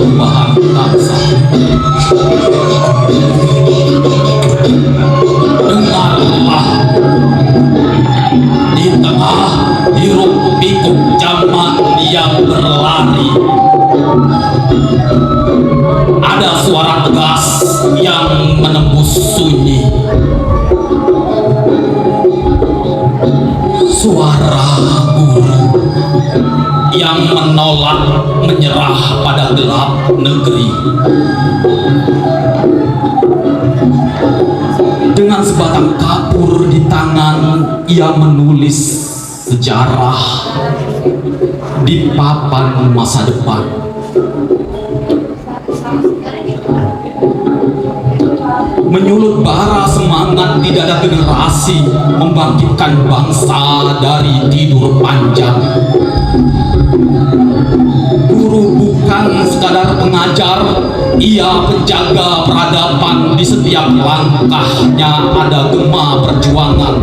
perubahan bangsa. Dengarlah, di tengah hiruk pikuk zaman yang berlari, ada suara tegas yang menembus sunyi. Suara guru yang menolak menyerah pada gelap negeri. Dengan sebatang kapur di tangan, ia menulis sejarah di papan masa depan. Menyulut bara semangat di dada generasi, membangkitkan bangsa dari tidur panjang. Guru bukan sekadar pengajar, ia penjaga peradaban. Di setiap langkahnya ada gema perjuangan.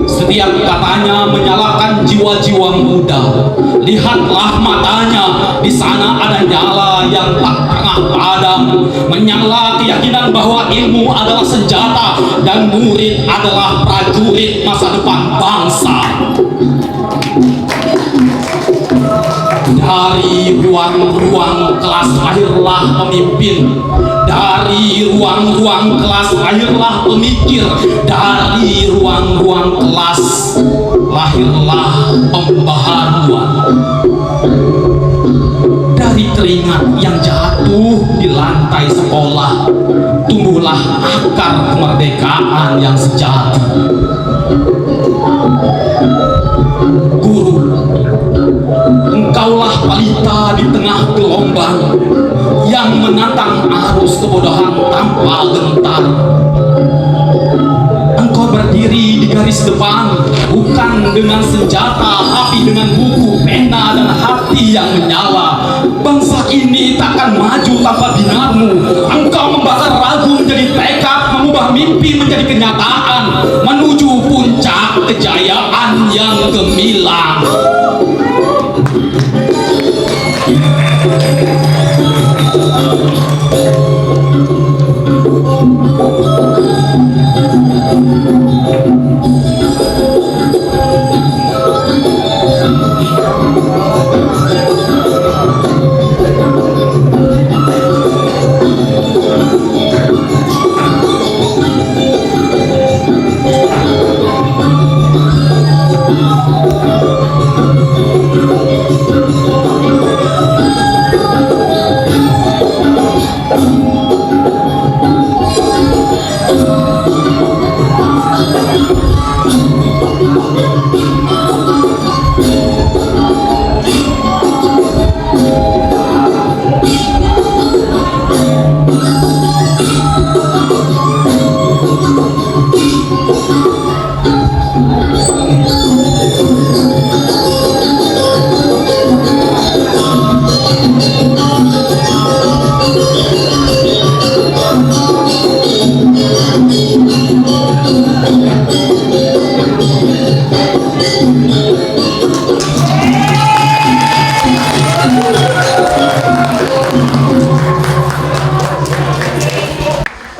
Setiap katanya menyalakan jiwa-jiwa muda. Lihatlah matanya, di sana ada nyala yang tak pernah padam, menyala keyakinan bahwa ilmu adalah senjata dan murid adalah prajurit masa depan bangsa. Dari ruang-ruang kelas lahirlah pemimpin. Dari ruang-ruang kelas lahirlah pemikir. Dari ruang-ruang kelas lahirlah pembaharuan. Dari keringat yang jatuh di lantai sekolah, tumbuhlah akar kemerdekaan yang sejati. Guru, engkaulah pelita di tengah gelombang yang menantang arus kebodohan tanpa gentar. Engkau berdiri di garis depan, bukan dengan senjata, tapi dengan buku, pena, dan hati yang menyala. Bangsa ini takkan maju tanpa binarmu. Engkau membakar ragu menjadi tekad, mengubah mimpi menjadi kenyataan, menuju puncak kejayaan yang gemilang.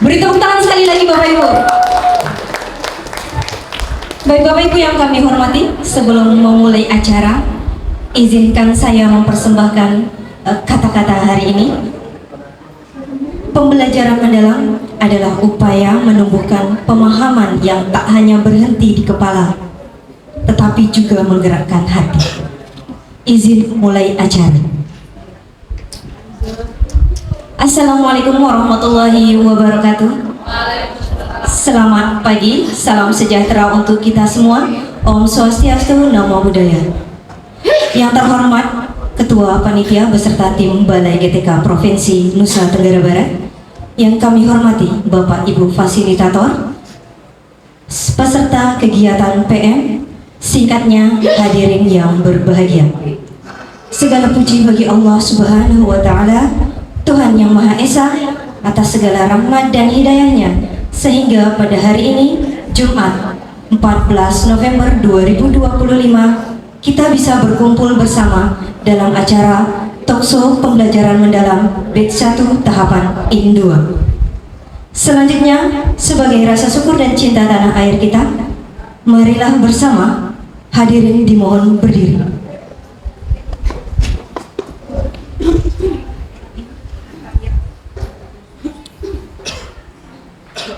Beri tepuk tangan sekali lagi Bapak Ibu. Baik Bapak Ibu yang kami hormati, sebelum memulai acara, izinkan saya mempersembahkan kata-kata hari ini. Pembelajaran mendalam adalah upaya menumbuhkan pemahaman yang tak hanya berhenti di kepala, tetapi juga menggerakkan hati. Izin mulai acara. Assalamualaikum warahmatullahi wabarakatuh. Selamat pagi, salam sejahtera untuk kita semua. Om Swastiastu, Namo Buddhaya. Yang terhormat Ketua Panitia beserta tim Balai GTK Provinsi Nusa Tenggara Barat, yang kami hormati Bapak Ibu Fasilitator, peserta kegiatan PM, singkatnya hadirin yang berbahagia. Segala puji bagi Allah Subhanahu wa Ta'ala, Tuhan yang Maha Esa, atas segala rahmat dan hidayahnya, sehingga pada hari ini, Jumat 14 November 2025, kita bisa berkumpul bersama dalam acara Talk Workshop pembelajaran mendalam batch 1 tahapan IN 2. Selanjutnya, sebagai rasa syukur dan cinta tanah air kita, marilah bersama hadirin dimohon berdiri.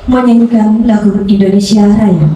Menyanyikan lagu Indonesia Raya.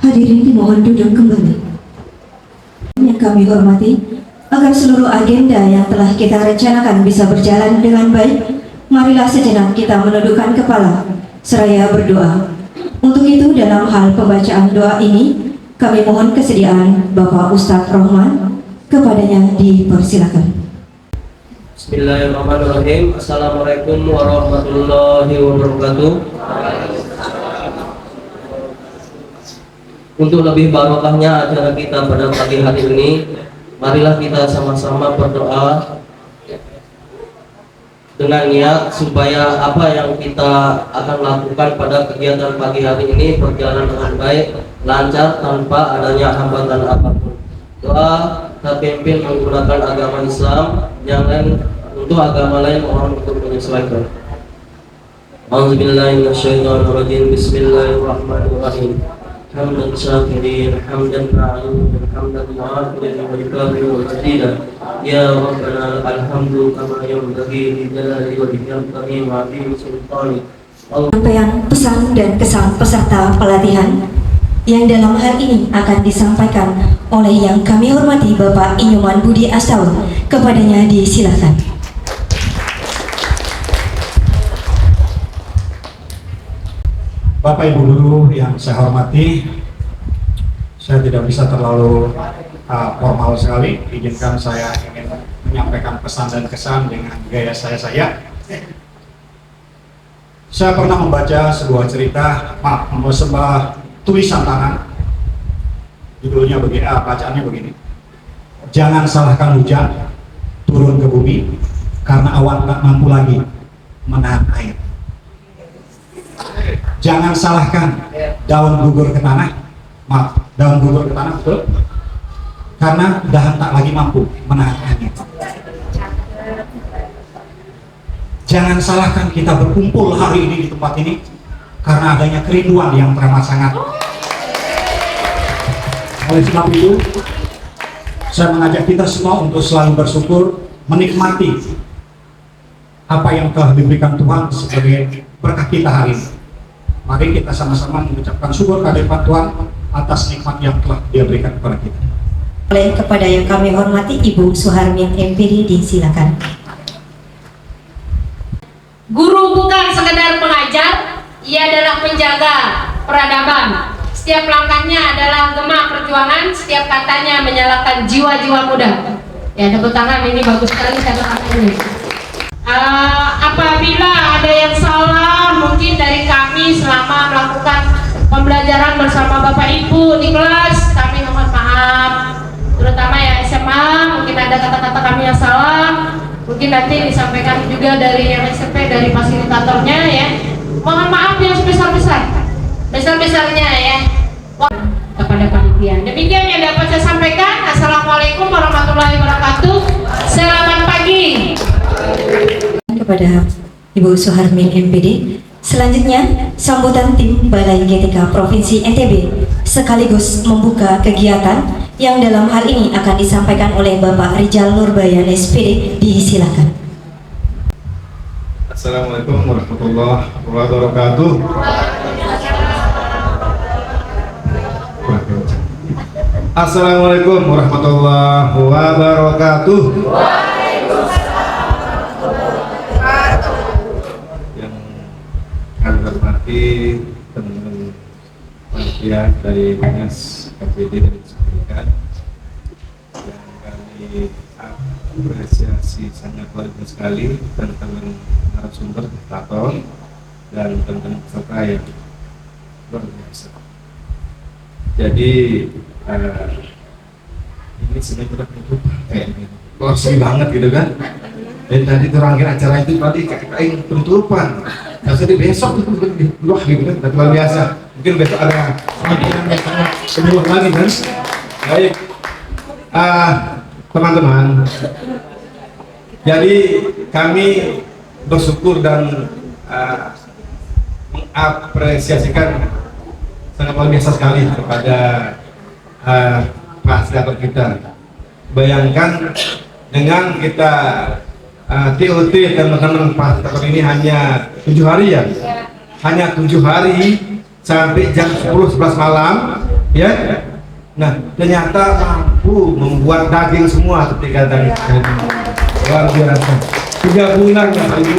Hadirin dimohon duduk kembali. Yang kami hormati, agar seluruh agenda yang telah kita rencanakan bisa berjalan dengan baik, marilah sejenak kita menundukkan kepala seraya berdoa. Untuk itu, dalam hal pembacaan doa ini, kami mohon kesediaan Bapak Ustadz Rohman, kepadanya dipersilakan. Bismillahirrahmanirrahim. Assalamualaikum warahmatullahi wabarakatuh. Untuk lebih barokahnya acara kita pada pagi hari ini, marilah kita sama-sama berdoa dengan niat supaya apa yang kita akan lakukan pada kegiatan pagi hari ini berjalan dengan baik, lancar, tanpa adanya hambatan apapun. Doa terpimpin menggunakan agama Islam, yang lain untuk agama lain mohon untuk menyesuaikan. A'udzubillahiminasyaitonirrajim. Bismillahirrahmanirrahim. Hamdan syakirin, hamdan ma'lumin, hamdan mu'afirin, wa yukafiru wa jadidan. Ya Rabbana alhamdu kama yanbaghi li jalali wajhikal karim wa azimi sultani. Penyampaian pesan dan kesan peserta pelatihan yang dalam hal ini akan disampaikan oleh yang kami hormati Bapak Inyuman Budi Astawa, kepadanya disilakan. Bapak Ibu guru yang saya hormati, saya tidak bisa terlalu formal sekali. Izinkan saya ingin menyampaikan pesan dan kesan dengan gaya saya. Saya pernah membaca sebuah cerita, sebuah tulisan tangan. Judulnya begini, bacaannya begini. Jangan salahkan hujan turun ke bumi karena awan tak mampu lagi menahan air. Jangan salahkan daun gugur ke tanah, daun gugur ke tanah, betul? Karena dahan tak lagi mampu menahan angin. Jangan salahkan kita berkumpul hari ini di tempat ini karena adanya kerinduan yang teramat sangat. Oleh sebab itu, saya mengajak kita semua untuk selalu bersyukur, menikmati apa yang telah diberikan Tuhan sebagai berkat kita hari ini. Mari kita sama-sama mengucapkan syukur kehadirat Tuhan atas nikmat yang telah Dia berikan kepada kita. Oleh kepada yang kami hormati Ibu Suharmin MPD, disilakan. Guru bukan sekedar pengajar, ia adalah penjaga peradaban. Setiap langkahnya adalah gema perjuangan, setiap katanya menyalakan jiwa-jiwa muda. Ya, tepuk tangan, ini bagus sekali kata-kata ini. Apabila ada yang salah mungkin dari kami selama melakukan pembelajaran bersama Bapak Ibu di kelas, kami mohon maaf. nanti disampaikan juga dari SMP, dari fasilitatornya ya. Mohon maaf yang besar-besarnya ya kepada panitia. Demikian yang dapat saya sampaikan. Assalamualaikum warahmatullahi wabarakatuh. Selamat pagi. Kepada Ibu Suharmin MPD. Selanjutnya, sambutan tim Balai GTK Provinsi NTB sekaligus membuka kegiatan yang dalam hal ini akan disampaikan oleh Bapak Rijal Nurbayan SPD. Disilakan. Assalamualaikum warahmatullahi wabarakatuh. Assalamualaikum warahmatullahi wabarakatuh. Yang kami hormati teman-teman panitia dari Dinas KPD dan Pendidikan, yang kami apresiasi sangat luar biasa sekali teman-teman narasumber, moderator, dan teman-teman peserta yang luar biasa. Jadi ini sebenarnya udah penutup kayak ini, sedih banget gitu kan. Dan tadi terakhir acara itu tadi kayak penutupan. Nah, jadi besok itu wah gitu kan, luar biasa. Mungkin besok ada semua lagi kan. Baik, teman-teman. Jadi kami bersyukur dan mengapresiasikan sangat luar biasa sekali kepada fasilitator kita. Bayangkan dengan kita TOT teman-teman fasilitator ini hanya 7 hari ya, hanya 7 hari sampai jam 10-11 malam ya. Nah ternyata mampu membuat daging semua ketika tadi. Luar biasa. 3 bulan ya Pak Ibu,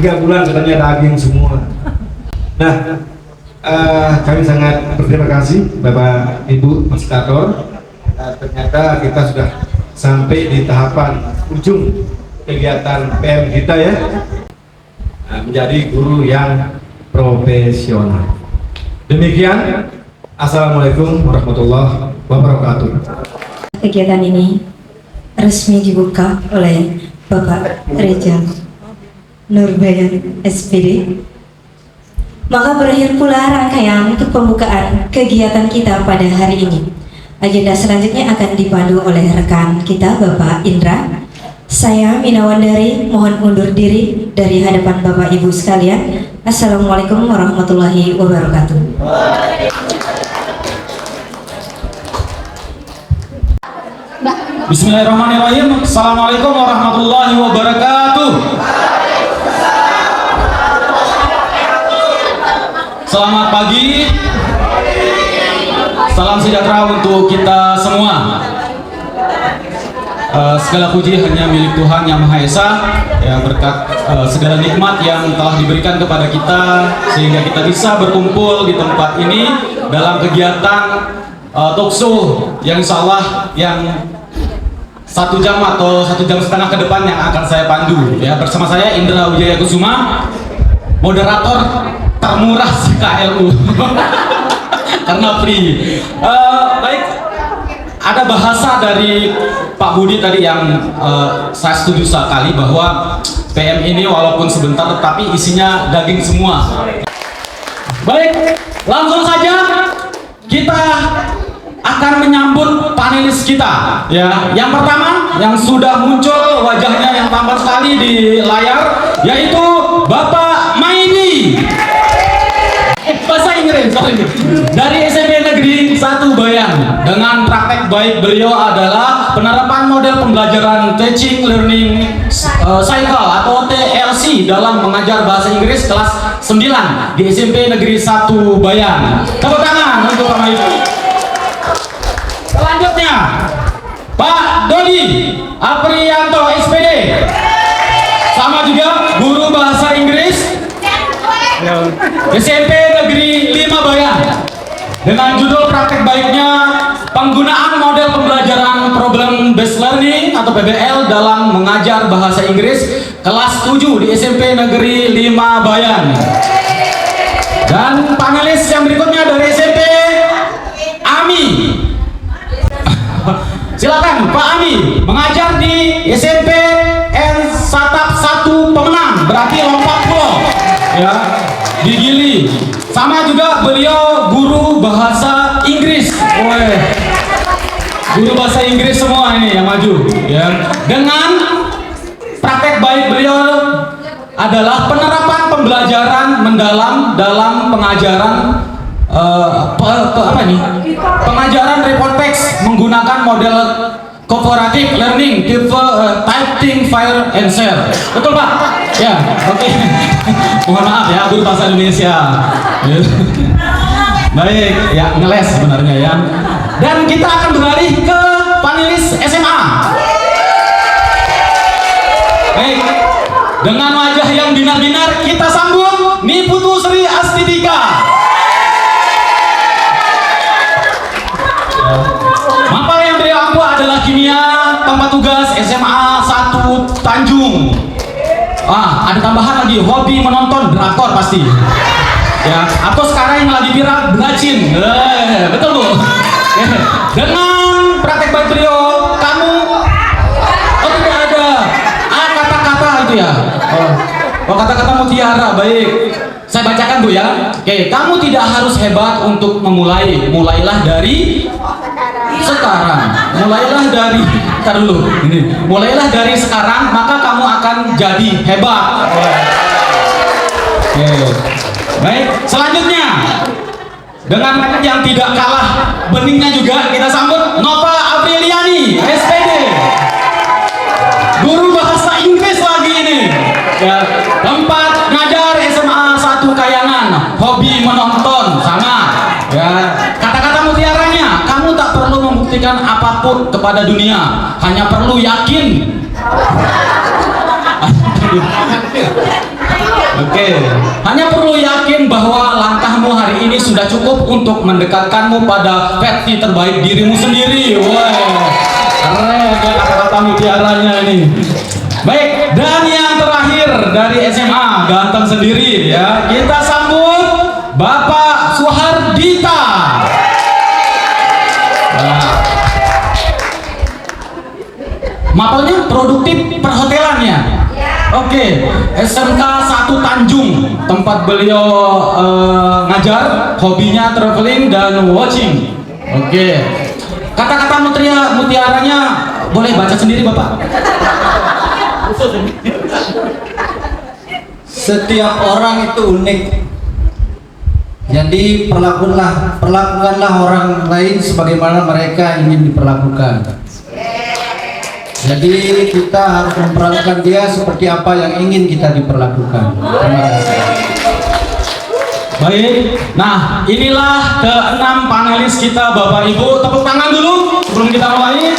3 bulan katanya daging semua. Nah kami sangat berterima kasih Bapak Ibu fasilitator. Ternyata kita sudah sampai di tahapan ujung kegiatan PM kita ya, menjadi guru yang profesional. Demikian, Assalamualaikum warahmatullahi wabarakatuh. Kegiatan ini resmi dibuka oleh Bapak Rijal Nurbayan SPD. Maka berakhir pula rangkaian untuk pembukaan kegiatan kita pada hari ini. Agenda selanjutnya akan dipandu oleh rekan kita Bapak Indra. Saya Mina Wandari mohon undur diri dari hadapan Bapak Ibu sekalian. Assalamualaikum warahmatullahi wabarakatuh. Bismillahirrahmanirrahim. Assalamualaikum warahmatullahi wabarakatuh. Selamat pagi. Salam sejahtera untuk kita semua. Segala puji hanya milik Tuhan Yang Maha Esa, ya, berkat segala nikmat yang telah diberikan kepada kita sehingga kita bisa berkumpul di tempat ini dalam kegiatan talkshow yang insya Allah yang 1 jam atau 1,5 jam ke depan yang akan saya pandu ya, bersama saya Indra Wijaya Kusuma, moderator termurah KLU karena free. Baik, ada bahasa dari Pak Budi tadi yang saya setuju sekali bahwa PM ini walaupun sebentar tetapi isinya daging semua. Baik, langsung saja kita akan menyambut panelis kita ya. Yang pertama yang sudah muncul wajahnya yang tampan sekali di layar yaitu Bapak Maidi. Bahasa Inggris, sorry. Dari SMP Negeri 1 Bayan. Dengan praktek baik beliau adalah penerapan model pembelajaran Teaching Learning Cycle atau TLC dalam mengajar bahasa Inggris kelas 9 di SMP Negeri 1 Bayan. Tepuk tangan untuk Pak Maidi. Selanjutnya Pak Dodi Aprianto SPD, sama juga guru bahasa Inggris SMP Negeri 5 Bayan, dengan judul praktek baiknya penggunaan model pembelajaran Problem Based Learning atau PBL dalam mengajar bahasa Inggris kelas 7 di SMP Negeri 5 Bayan. Dan panelis yang berikutnya dari SMP AMI. Silakan Pak Ami mengajar di SMP N Sata beliau guru bahasa Inggris. Woi, guru bahasa Inggris semua ini yang maju ya. Dengan praktek baik beliau adalah penerapan pembelajaran mendalam dalam pengajaran pengajaran report text menggunakan model cooperative learning, type, think, fire, and share. Betul Pak? Ya, oke. Mohon maaf ya, guru bahasa Indonesia. Baik, ya ngeles sebenarnya ya. Dan kita akan beralih ke panelis SMA. Baik, dengan wajah yang binar-binar kita sambut Niputu Sri Astitika. Mapel yang beliau ampu adalah kimia tempat tugas SMA 1 Tanjung. Ada tambahan lagi, hobi menonton drakor pasti. Ya, atau sekarang yang lagi viral belacin. Betul Bu? Dengan praktek baik beliau, kamu tidak ada kata-kata itu ya. Kata-kata mutiara, baik. Saya bacakan Bu ya. Oke, kamu tidak harus hebat untuk memulai. Mulailah dari sekarang. Mulailah dari mulailah dari sekarang, maka kamu akan jadi hebat. Oke. Baik, selanjutnya dengan yang tidak kalah beningnya juga kita sambut Nova Apriliani, SPD. Guru bahasa Inggris lagi ini. Ya, tempat ngajar SMA 1 Kayangan, hobi menonton sama. Ya, kata-kata mutiaranya, kamu tak perlu membuktikan apapun kepada dunia, hanya perlu yakin. Oke, hanya perlu yakin bahwa langkahmu hari ini sudah cukup untuk mendekatkanmu pada versi terbaik dirimu sendiri. Wah, keren ya kata-kata mutiaranya ini. Baik, dan yang terakhir dari SMA ganteng sendiri ya, kita sambut Bapak Suhardita. Mapelnya produktif perhotelannya. Oke, SMK 1 Tanjung, tempat beliau ngajar, hobinya traveling dan watching. Oke, kata-kata mutiaranya boleh baca sendiri Bapak. Setiap orang itu unik. Jadi perlakukanlah orang lain sebagaimana mereka ingin diperlakukan. Jadi kita harus memperlakukan dia seperti apa yang ingin kita diperlakukan. Terima kasih. Baik, nah inilah keenam panelis kita Bapak Ibu. Tepuk tangan dulu sebelum kita mulai.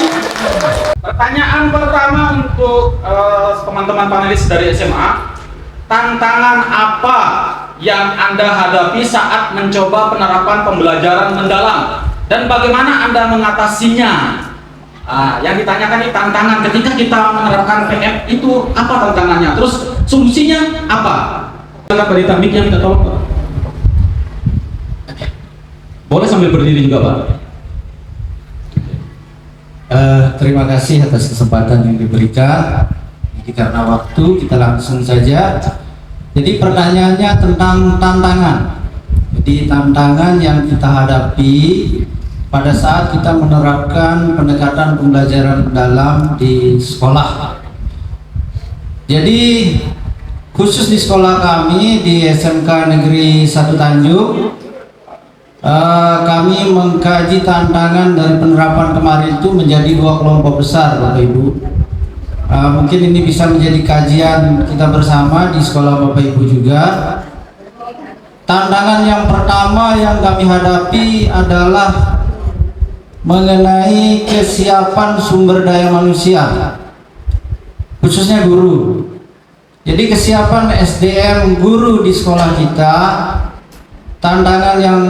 Pertanyaan pertama untuk teman-teman panelis dari SMA. Tantangan apa yang Anda hadapi saat mencoba penerapan pembelajaran mendalam? Dan bagaimana Anda mengatasinya? Yang ditanyakan ini tantangan ketika kita menerapkan PF itu apa tantangannya? Terus solusinya apa? Silakan Pak Mic yang minta tolong Pak. Boleh sambil berdiri juga Pak. Terima kasih atas kesempatan yang diberikan. Jadi karena waktu kita langsung saja. Jadi pertanyaannya tentang tantangan. Jadi tantangan yang kita hadapi pada saat kita menerapkan pendekatan pembelajaran mendalam di sekolah. Jadi khusus di sekolah kami di SMK Negeri 1 Tanjung, kami mengkaji tantangan dari penerapan kemarin itu menjadi 2 kelompok besar Bapak Ibu. Mungkin ini bisa menjadi kajian kita bersama di sekolah Bapak Ibu juga. Tantangan yang pertama yang kami hadapi adalah mengenai kesiapan sumber daya manusia, khususnya guru. Jadi kesiapan SDM guru di sekolah kita, tantangan yang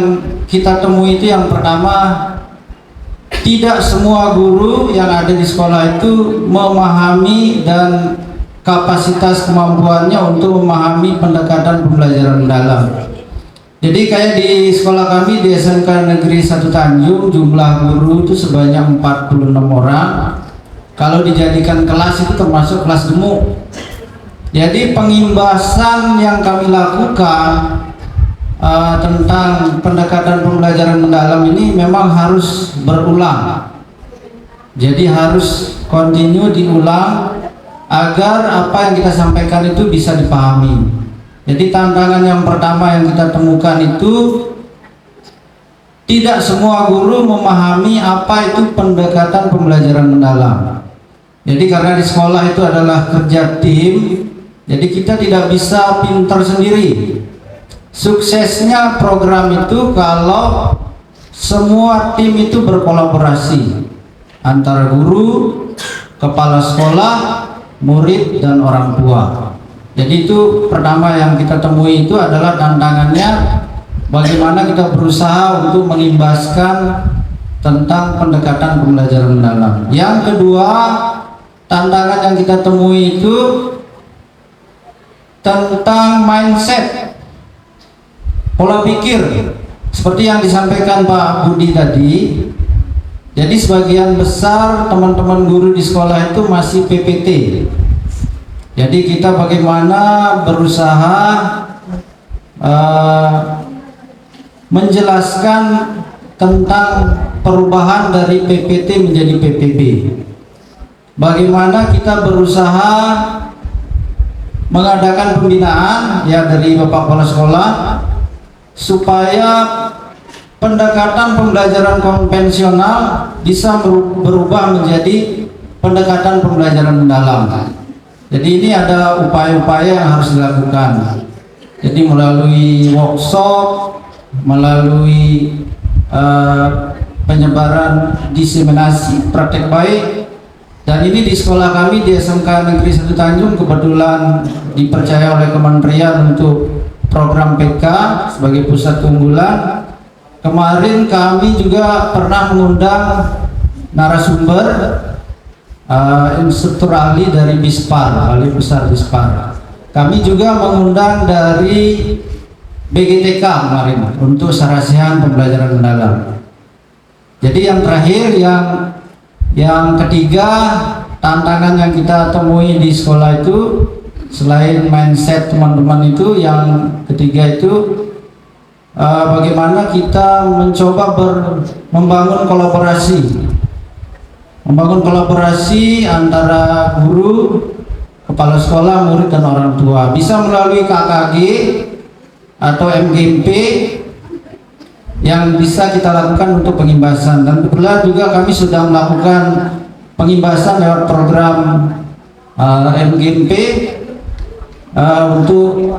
kita temui itu yang pertama, tidak semua guru yang ada di sekolah itu memahami dan kapasitas kemampuannya untuk memahami pendekatan pembelajaran mendalam. Jadi kayak di sekolah kami di SMK Negeri 1 Tanjung, jumlah guru itu sebanyak 46 orang. Kalau dijadikan kelas itu termasuk kelas gemuk. Jadi pengimbasan yang kami lakukan tentang pendekatan pembelajaran mendalam ini memang harus berulang. Jadi harus continue diulang agar apa yang kita sampaikan itu bisa dipahami. Jadi tantangan yang pertama yang kita temukan itu tidak semua guru memahami apa itu pendekatan pembelajaran mendalam. Jadi karena di sekolah itu adalah kerja tim, jadi kita tidak bisa pintar sendiri. Suksesnya program itu kalau semua tim itu berkolaborasi antara guru, kepala sekolah, murid, dan orang tua. Jadi itu pertama yang kita temui itu adalah tantangannya bagaimana kita berusaha untuk mengimbaskan tentang pendekatan pembelajaran mendalam. Yang kedua, tantangan yang kita temui itu tentang mindset, pola pikir, seperti yang disampaikan Pak Budi tadi. Jadi sebagian besar teman-teman guru di sekolah itu masih PPT. Jadi kita bagaimana berusaha menjelaskan tentang perubahan dari PPT menjadi PPB. Bagaimana kita berusaha mengadakan pembinaan ya dari Bapak Kepala Sekolah supaya pendekatan pembelajaran konvensional bisa berubah menjadi pendekatan pembelajaran mendalam. Jadi ini ada upaya-upaya yang harus dilakukan. Jadi melalui workshop, melalui penyebaran diseminasi praktek baik. Dan ini di sekolah kami di SMK Negeri 1 Tanjung kebetulan dipercaya oleh Kementerian untuk program PK sebagai pusat keunggulan. Kemarin kami juga pernah mengundang narasumber instruktur ahli dari BISPAR, ahli besar BISPAR. Kami juga mengundang dari BGTK kemarin untuk sarasihan pembelajaran mendalam. Jadi yang terakhir, yang ketiga, tantangan yang kita temui di sekolah itu selain mindset teman-teman itu, yang ketiga itu bagaimana kita mencoba membangun kolaborasi antara guru, kepala sekolah, murid, dan orang tua. Bisa melalui KKG atau MGMP yang bisa kita lakukan untuk pengimbasan. Dan kebetulan juga kami sudah melakukan pengimbasan lewat program MGMP untuk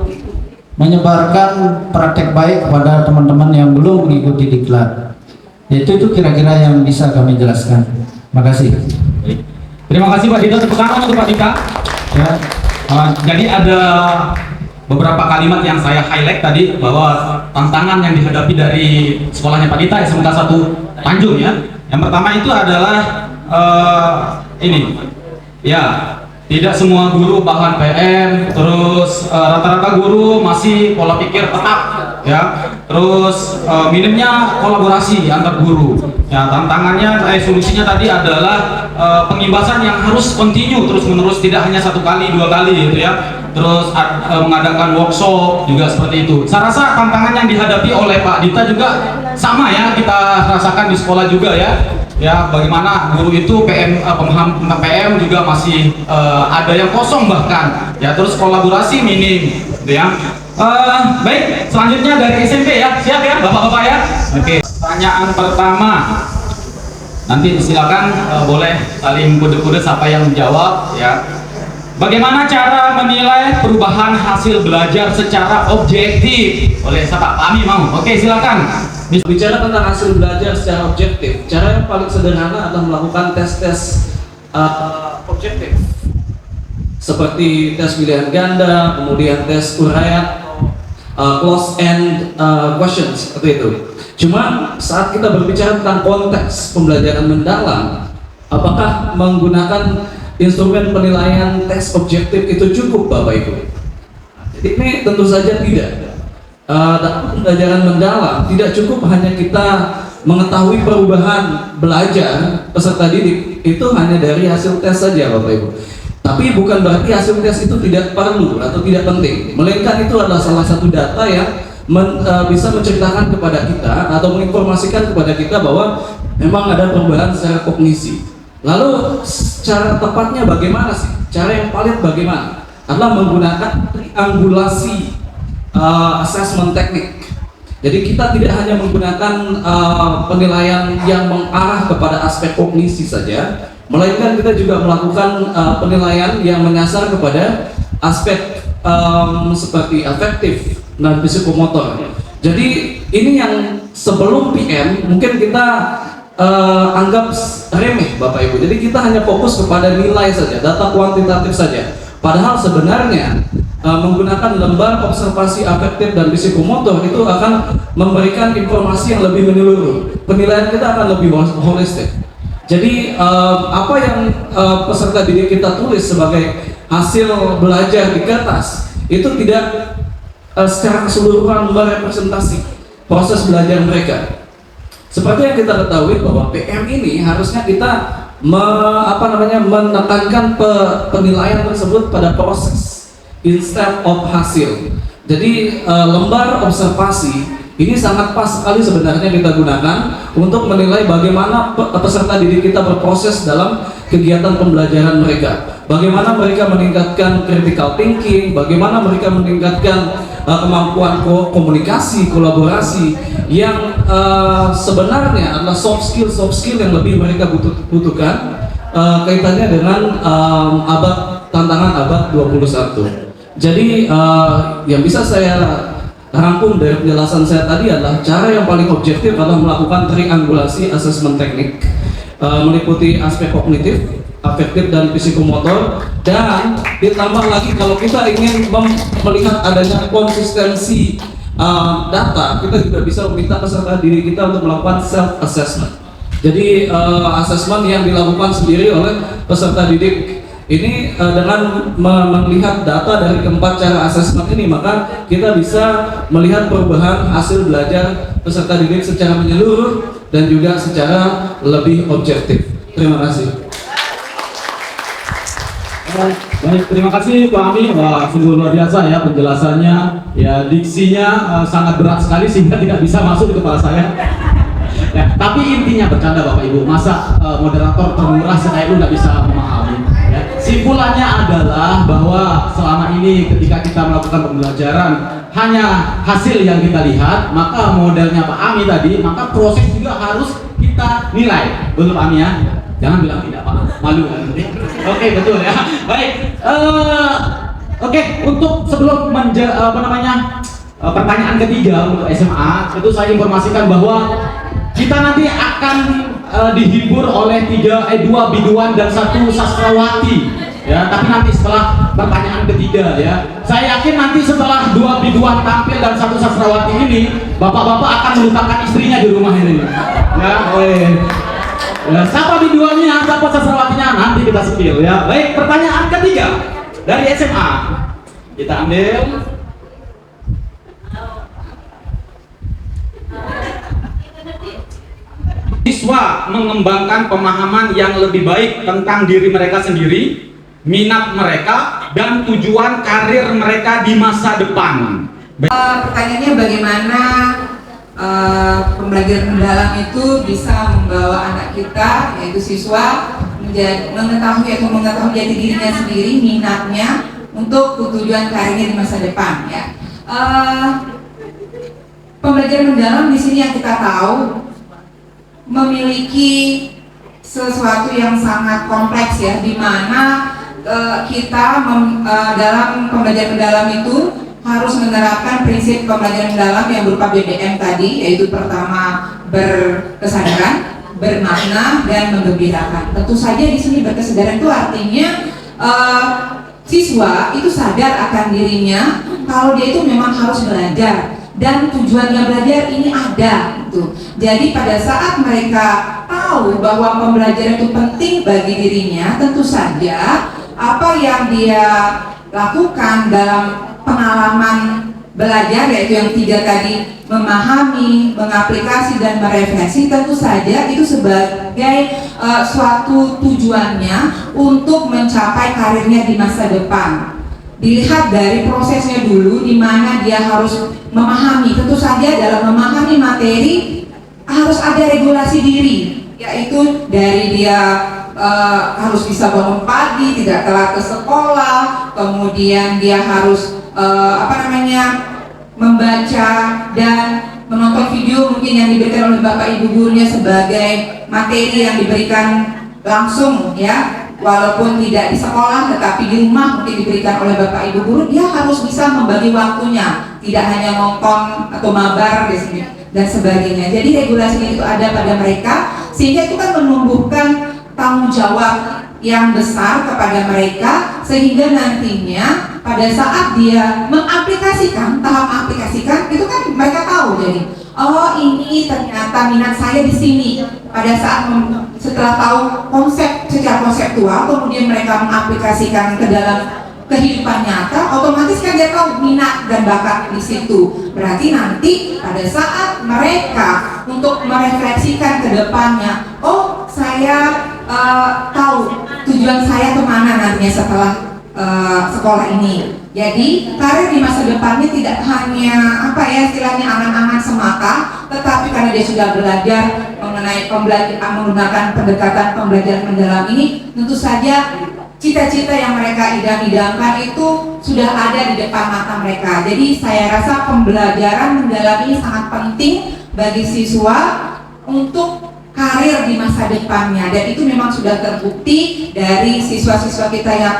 menyebarkan praktek baik kepada teman-teman yang belum mengikuti diklat. Itu kira-kira yang bisa kami jelaskan. Terima kasih. Terima kasih Pak Dita, tepuk tangan untuk Pak Dita. Ya. Jadi ada beberapa kalimat yang saya highlight tadi bahwa tantangan yang dihadapi dari sekolahnya Pak Dita SMK 1 Tanjung ya. Yang pertama itu adalah ini ya, tidak semua guru bahkan PM, terus rata-rata guru masih pola pikir tetap ya, terus minimnya kolaborasi antar guru ya. Tantangannya solusinya tadi adalah pengimbasan yang harus kontinu terus menerus, tidak hanya 1 kali 2 kali gitu ya. Terus mengadakan workshop juga seperti itu. Saya rasa tantangan yang dihadapi oleh Pak Dita juga sama ya, kita rasakan di sekolah juga ya. Ya, bagaimana guru itu pemahaman tentang PM juga masih ada yang kosong bahkan ya, terus kolaborasi minim gitu ya. Baik, selanjutnya dari SMP ya, siap ya Bapak-bapak ya. Oke, pertanyaan pertama nanti silakan boleh saling kode-kode siapa yang menjawab ya. Bagaimana cara menilai perubahan hasil belajar secara objektif oleh siapa? Kami mau. Oke, silakan. Bicara tentang hasil belajar secara objektif, cara yang paling sederhana adalah melakukan tes-tes objektif seperti tes pilihan ganda, kemudian tes uraian, close end questions seperti itu. Cuma saat kita berbicara tentang konteks pembelajaran mendalam, apakah menggunakan instrumen penilaian tes objektif itu cukup Bapak Ibu? Jadi ini tentu saja tidak. Dalam pembelajaran mendalam tidak cukup hanya kita mengetahui perubahan belajar peserta didik itu hanya dari hasil tes saja Bapak Ibu. Tapi bukan berarti hasil tes itu tidak perlu atau tidak penting, melainkan itu adalah salah satu data yang bisa menceritakan kepada kita atau menginformasikan kepada kita bahwa memang ada perubahan secara kognisi. Lalu cara tepatnya bagaimana sih? Cara yang paling bagaimana? Adalah menggunakan triangulasi assessment teknik. Jadi kita tidak hanya menggunakan penilaian yang mengarah kepada aspek kognisi saja, melainkan kita juga melakukan penilaian yang menyasar kepada aspek seperti afektif dan psikomotor. Jadi ini yang sebelum PM mungkin kita anggap remeh Bapak Ibu. Jadi kita hanya fokus kepada nilai saja, data kuantitatif saja. Padahal sebenarnya menggunakan lembar observasi afektif dan psikomotor itu akan memberikan informasi yang lebih menyeluruh. Penilaian kita akan lebih holistik. Jadi apa yang peserta didik kita tulis sebagai hasil belajar di kertas itu tidak secara keseluruhan merepresentasi proses belajar mereka. Seperti yang kita ketahui bahwa PM ini harusnya kita menekankan penilaian tersebut pada proses instead of hasil. Jadi lembar observasi ini sangat pas sekali sebenarnya kita gunakan untuk menilai bagaimana peserta didik kita berproses dalam kegiatan pembelajaran mereka. Bagaimana mereka meningkatkan critical thinking, bagaimana mereka meningkatkan kemampuan komunikasi, kolaborasi yang sebenarnya adalah soft skill yang lebih mereka butuhkan kaitannya dengan tantangan abad 21. Jadi yang bisa saya rangkum dari penjelasan saya tadi adalah cara yang paling objektif adalah melakukan triangulasi asesmen teknik, meliputi aspek kognitif, afektif dan psikomotor, dan ditambah lagi kalau kita ingin melihat adanya konsistensi data, kita juga bisa meminta peserta didik kita untuk melakukan self assessment. Jadi asesmen yang dilakukan sendiri oleh peserta didik ini dengan melihat data dari keempat cara asesmen ini, maka kita bisa melihat perubahan hasil belajar peserta didik secara menyeluruh dan juga secara lebih objektif. Terima kasih. Baik, terima kasih Pak Ami. Wah, sungguh luar biasa ya penjelasannya. Ya, diksinya sangat berat sekali sehingga tidak bisa masuk di kepala saya. Ya, tapi intinya bercanda Bapak Ibu. Masa moderator termurah saya itu nggak bisa memahami. Ya. Simpulannya adalah bahwa selama ini ketika kita melakukan pembelajaran hanya hasil yang kita lihat, maka modelnya Pak Ami tadi, maka proses juga harus kita nilai. Betul Pak Ami ya? Jangan bilang tidak Pak, malu kan? Oke, betul ya. Baik. Oke, untuk sebelum pertanyaan ketiga untuk SMA, itu saya informasikan bahwa kita nanti akan dihibur oleh dua biduan dan satu sastrawati. Ya, tapi nanti setelah pertanyaan ketiga ya. Saya yakin nanti setelah dua biduan tampil dan satu sastrawati ini, bapak-bapak akan melupakan istrinya di rumah ini. Ya, ya, siapa biduannya, siapa sastrawatinya nanti kita spill ya. Baik, pertanyaan ketiga dari SMA. Kita ambil. Siswa mengembangkan pemahaman yang lebih baik tentang diri mereka sendiri, minat mereka, dan tujuan karir mereka di masa depan. Pertanyaannya bagaimana pembelajaran mendalam itu bisa membawa anak kita, yaitu siswa, mengetahui jati dirinya sendiri, minatnya untuk tujuan karirnya di masa depan. Ya. Pembelajaran mendalam di sini yang kita tahu memiliki sesuatu yang sangat kompleks ya, di mana kita dalam pembelajaran mendalam itu harus menerapkan prinsip pembelajaran mendalam yang berupa BBM tadi, yaitu pertama berkesadaran, bermakna, dan menggembirakan. Tentu saja di sini berkesadaran itu artinya siswa itu sadar akan dirinya kalau dia itu memang harus belajar dan tujuannya belajar ini ada gitu. Jadi pada saat mereka tahu bahwa pembelajaran itu penting bagi dirinya, tentu saja apa yang dia lakukan dalam pengalaman belajar, yaitu yang tiga tadi, memahami, mengaplikasi, dan merefleksi, tentu saja itu sebagai suatu tujuannya untuk mencapai karirnya di masa depan. dilihat dari prosesnya dulu, di mana dia harus memahami. Tentu saja dalam memahami materi harus ada regulasi diri, yaitu dari dia harus bisa bangun pagi, tidak telat ke sekolah, kemudian dia harus membaca dan menonton video mungkin yang diberikan oleh bapak ibu gurunya sebagai materi yang diberikan langsung, ya, walaupun tidak di sekolah tetapi di rumah mungkin diberikan oleh bapak ibu guru. Dia harus bisa membagi waktunya, tidak hanya nonton atau mabar di sini dan sebagainya. Jadi regulasi itu ada pada mereka, sehingga itu kan menumbuhkan tanggung jawab yang besar kepada mereka, sehingga nantinya pada saat dia mengaplikasikan, tahap aplikasikan itu kan mereka tahu. Jadi oh, ini ternyata minat saya di sini. Pada saat setelah tahu konsep secara konseptual, kemudian mereka mengaplikasikan ke dalam kehidupan nyata, otomatis kan dia tahu minat dan bakat di situ. Berarti nanti pada saat mereka untuk merefleksikan ke depannya, oh saya tahu tujuan saya kemana nantinya setelah sekolah ini. Jadi karir di masa depannya tidak hanya istilahnya angan-angan semata, tetapi karena dia sudah belajar mengenai menggunakan pendekatan pembelajaran mendalam ini, tentu saja cita-cita yang mereka idam-idamkan itu sudah ada di depan mata mereka. Jadi saya rasa pembelajaran mendalam ini sangat penting bagi siswa untuk karir di masa depannya, dan itu memang sudah terbukti dari siswa-siswa kita yang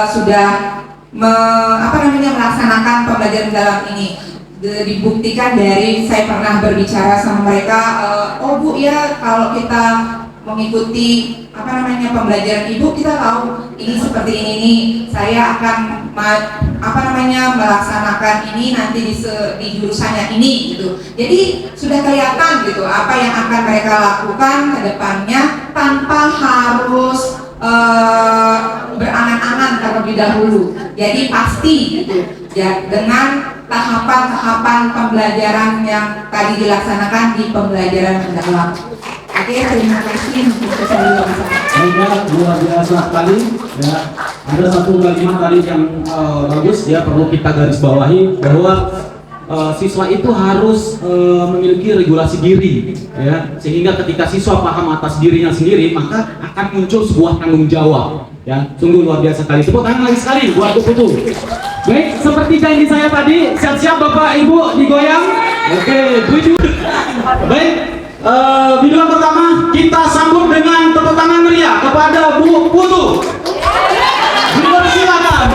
sudah melaksanakan pembelajaran mendalam ini. Dibuktikan dari saya pernah berbicara sama mereka, oh Bu ya, kalau kita mengikuti pembelajaran ibu, kita tahu ini seperti ini nih, saya akan melaksanakan ini nanti di jurusannya ini gitu. Jadi sudah kelihatan gitu apa yang akan mereka lakukan ke depannya tanpa harus berangan-angan terlebih dahulu. Jadi pasti gitu ya, dengan tahapan-tahapan pembelajaran yang tadi dilaksanakan di pembelajaran mendalam. Oke, terima kasih untuk kesempatan. Luar biasa sekali. Ya, ada satu kalimat tadi yang bagus, ya, perlu kita garis bawahi bahwa siswa itu harus memiliki regulasi diri, ya, sehingga ketika siswa paham atas dirinya sendiri, maka akan muncul sebuah tanggung jawab. Ya, sungguh luar biasa sekali. Tepuk tangan lagi sekali buat Putu. Baik, seperti janji saya tadi, siap-siap Bapak Ibu digoyang. Oke, tujuh. Baik. Video pertama kita sambut dengan tepuk tangan meriah kepada Bu Putu. Silakan.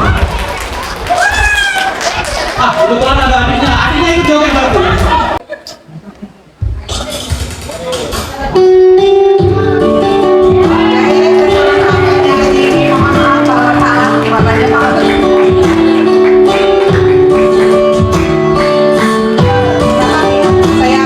Kebetulan ada adiknya ikut joget berarti. Saya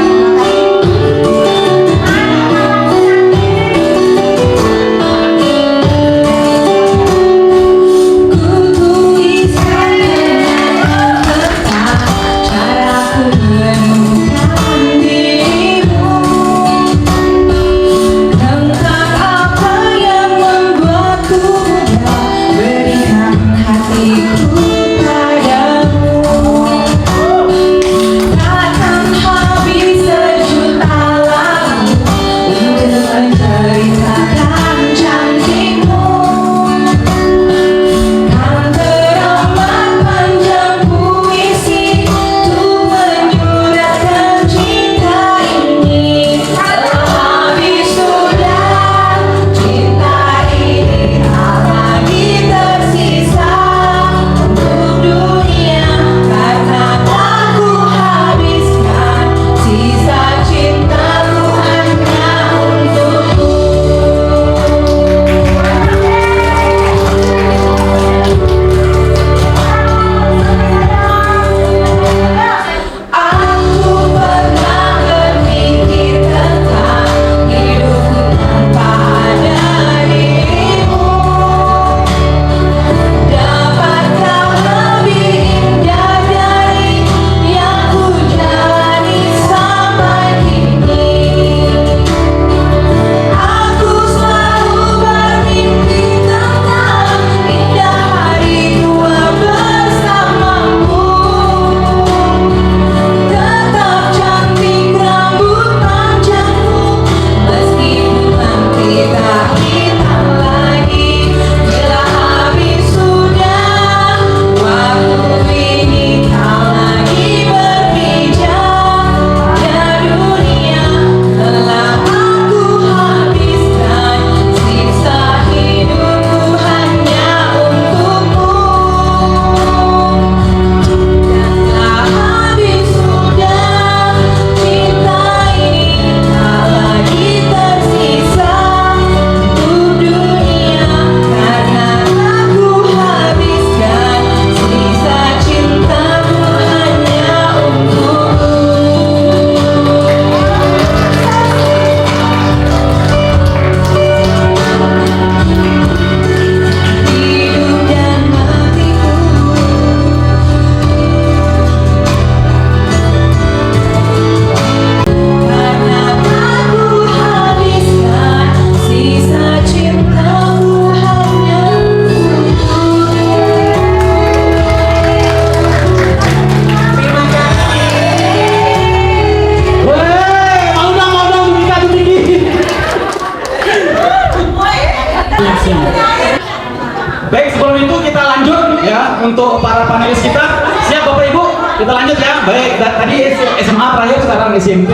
Baik, sebelum itu kita lanjut ya untuk para panelis kita. Siap Bapak Ibu? Kita lanjut ya. Baik, tadi SMA terakhir, sekarang SMP.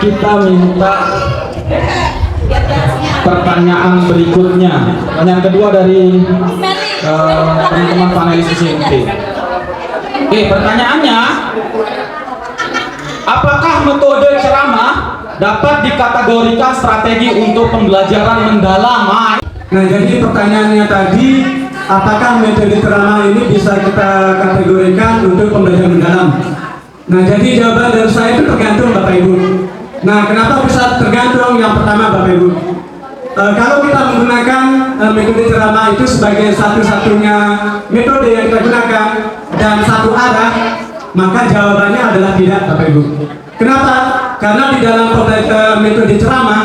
Kita minta pertanyaan berikutnya. Pertanyaan kedua dari teman-teman panelis SMP. Oke, pertanyaannya, apakah metode ceramah dapat dikategorikan strategi untuk pembelajaran mendalam? Nah, jadi pertanyaannya tadi, apakah metode ceramah ini bisa kita kategorikan untuk pembelajaran mendalam? Nah, jadi jawaban dari saya itu tergantung Bapak Ibu. Nah, kenapa bisa tergantung? Yang pertama Bapak Ibu, kalau kita menggunakan metode ceramah itu sebagai satu-satunya metode yang kita gunakan dan satu arah, maka jawabannya adalah tidak Bapak Ibu. Kenapa? Karena di dalam metode ceramah,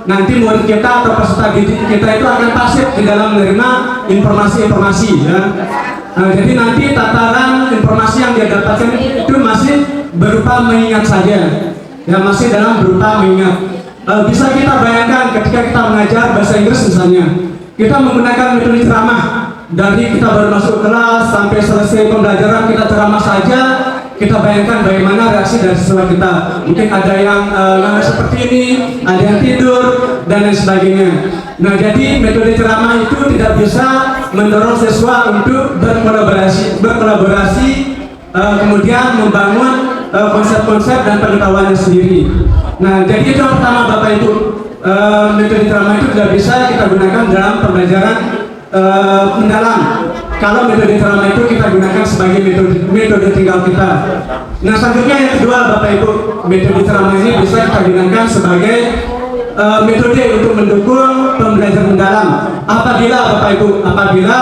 nanti murid kita atau peserta didik kita itu akan pasif di dalam menerima informasi-informasi ya. Jadi nanti tataran informasi yang dia dapatkan itu masih berupa mengingat saja ya, masih dalam berupa mengingat. Bisa kita bayangkan ketika kita mengajar bahasa Inggris misalnya, kita menggunakan metode ceramah, dari kita baru masuk kelas sampai selesai pembelajaran kita ceramah saja. Kita bayangkan bagaimana reaksi dari siswa kita. Mungkin ada yang seperti ini, ada yang tidur, dan lain sebagainya. Nah, jadi metode ceramah itu tidak bisa mendorong siswa untuk berkolaborasi, kemudian membangun konsep-konsep dan pengetahuannya sendiri. Nah, jadi itu yang pertama Bapak Ibu, metode ceramah itu tidak bisa kita gunakan dalam pembelajaran mendalam. Kalau metode ceramah itu kita gunakan sebagai metode tinggal kita. Nah, selanjutnya yang kedua Bapak Ibu, metode ceramah ini bisa kita gunakan sebagai metode untuk mendukung pembelajaran mendalam. Apabila Bapak Ibu, apabila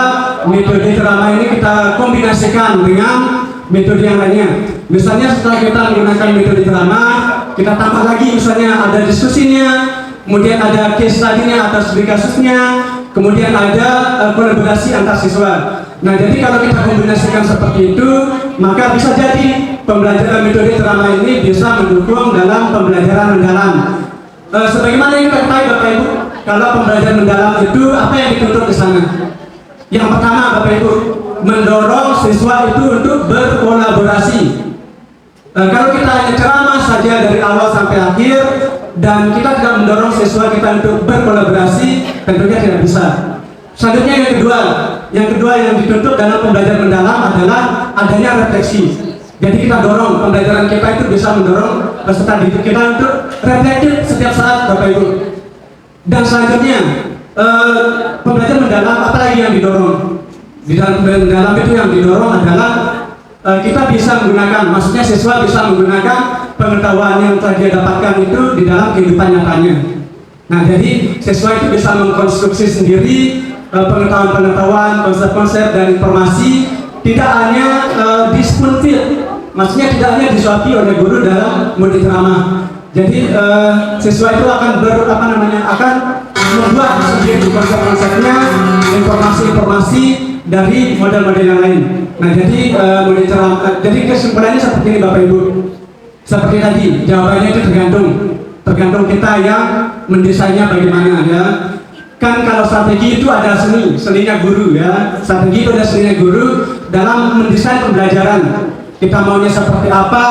metode ceramah ini kita kombinasikan dengan metode yang lainnya. Misalnya setelah kita menggunakan metode ceramah, kita tambah lagi misalnya ada diskusinya, kemudian ada case study-nya atau studi kasusnya, kemudian ada kolaborasi antar siswa. Nah, jadi kalau kita kombinasikan seperti itu, maka bisa jadi pembelajaran metode ceramah ini bisa mendukung dalam pembelajaran mendalam. Sebagaimana yang kita ketahui Bapak Ibu, kalau pembelajaran mendalam itu apa yang dituntut di sana? Yang pertama Bapak Ibu, mendorong siswa itu untuk berkolaborasi. Kalau kita hanya ceramah saja dari awal sampai akhir dan kita tidak mendorong siswa kita untuk berkolaborasi, tentunya tidak bisa. Selanjutnya yang kedua yang dituntut dalam pembelajaran mendalam adalah adanya refleksi. Jadi kita dorong pembelajaran kita itu bisa mendorong peserta didik kita untuk reflektif setiap saat Bapak Ibu. Dan selanjutnya pembelajaran mendalam apalagi yang didorong? Di dalam pembelajaran mendalam itu yang didorong adalah kita bisa menggunakan, maksudnya siswa bisa menggunakan pengetahuan yang telah dia dapatkan itu di dalam kehidupan nyatanya. Nah, jadi siswa itu bisa mengkonstruksi sendiri pengetahuan-pengetahuan, konsep-konsep dan informasi, tidak hanya di spoon feed, maksudnya tidak hanya disuapi oleh guru dalam modul ceramah. Jadi siswa itu akan akan membuat sendiri konsep-konsepnya, informasi-informasi dari model-model yang lain. Nah, jadi modul ceramah, jadi kesimpulannya seperti ini Bapak Ibu. Seperti tadi, jawabannya itu tergantung kita yang mendesainnya bagaimana ya. Kan kalau strategi itu ada seninya guru ya. Strategi itu ada seninya guru dalam mendesain pembelajaran. Kita maunya seperti apa,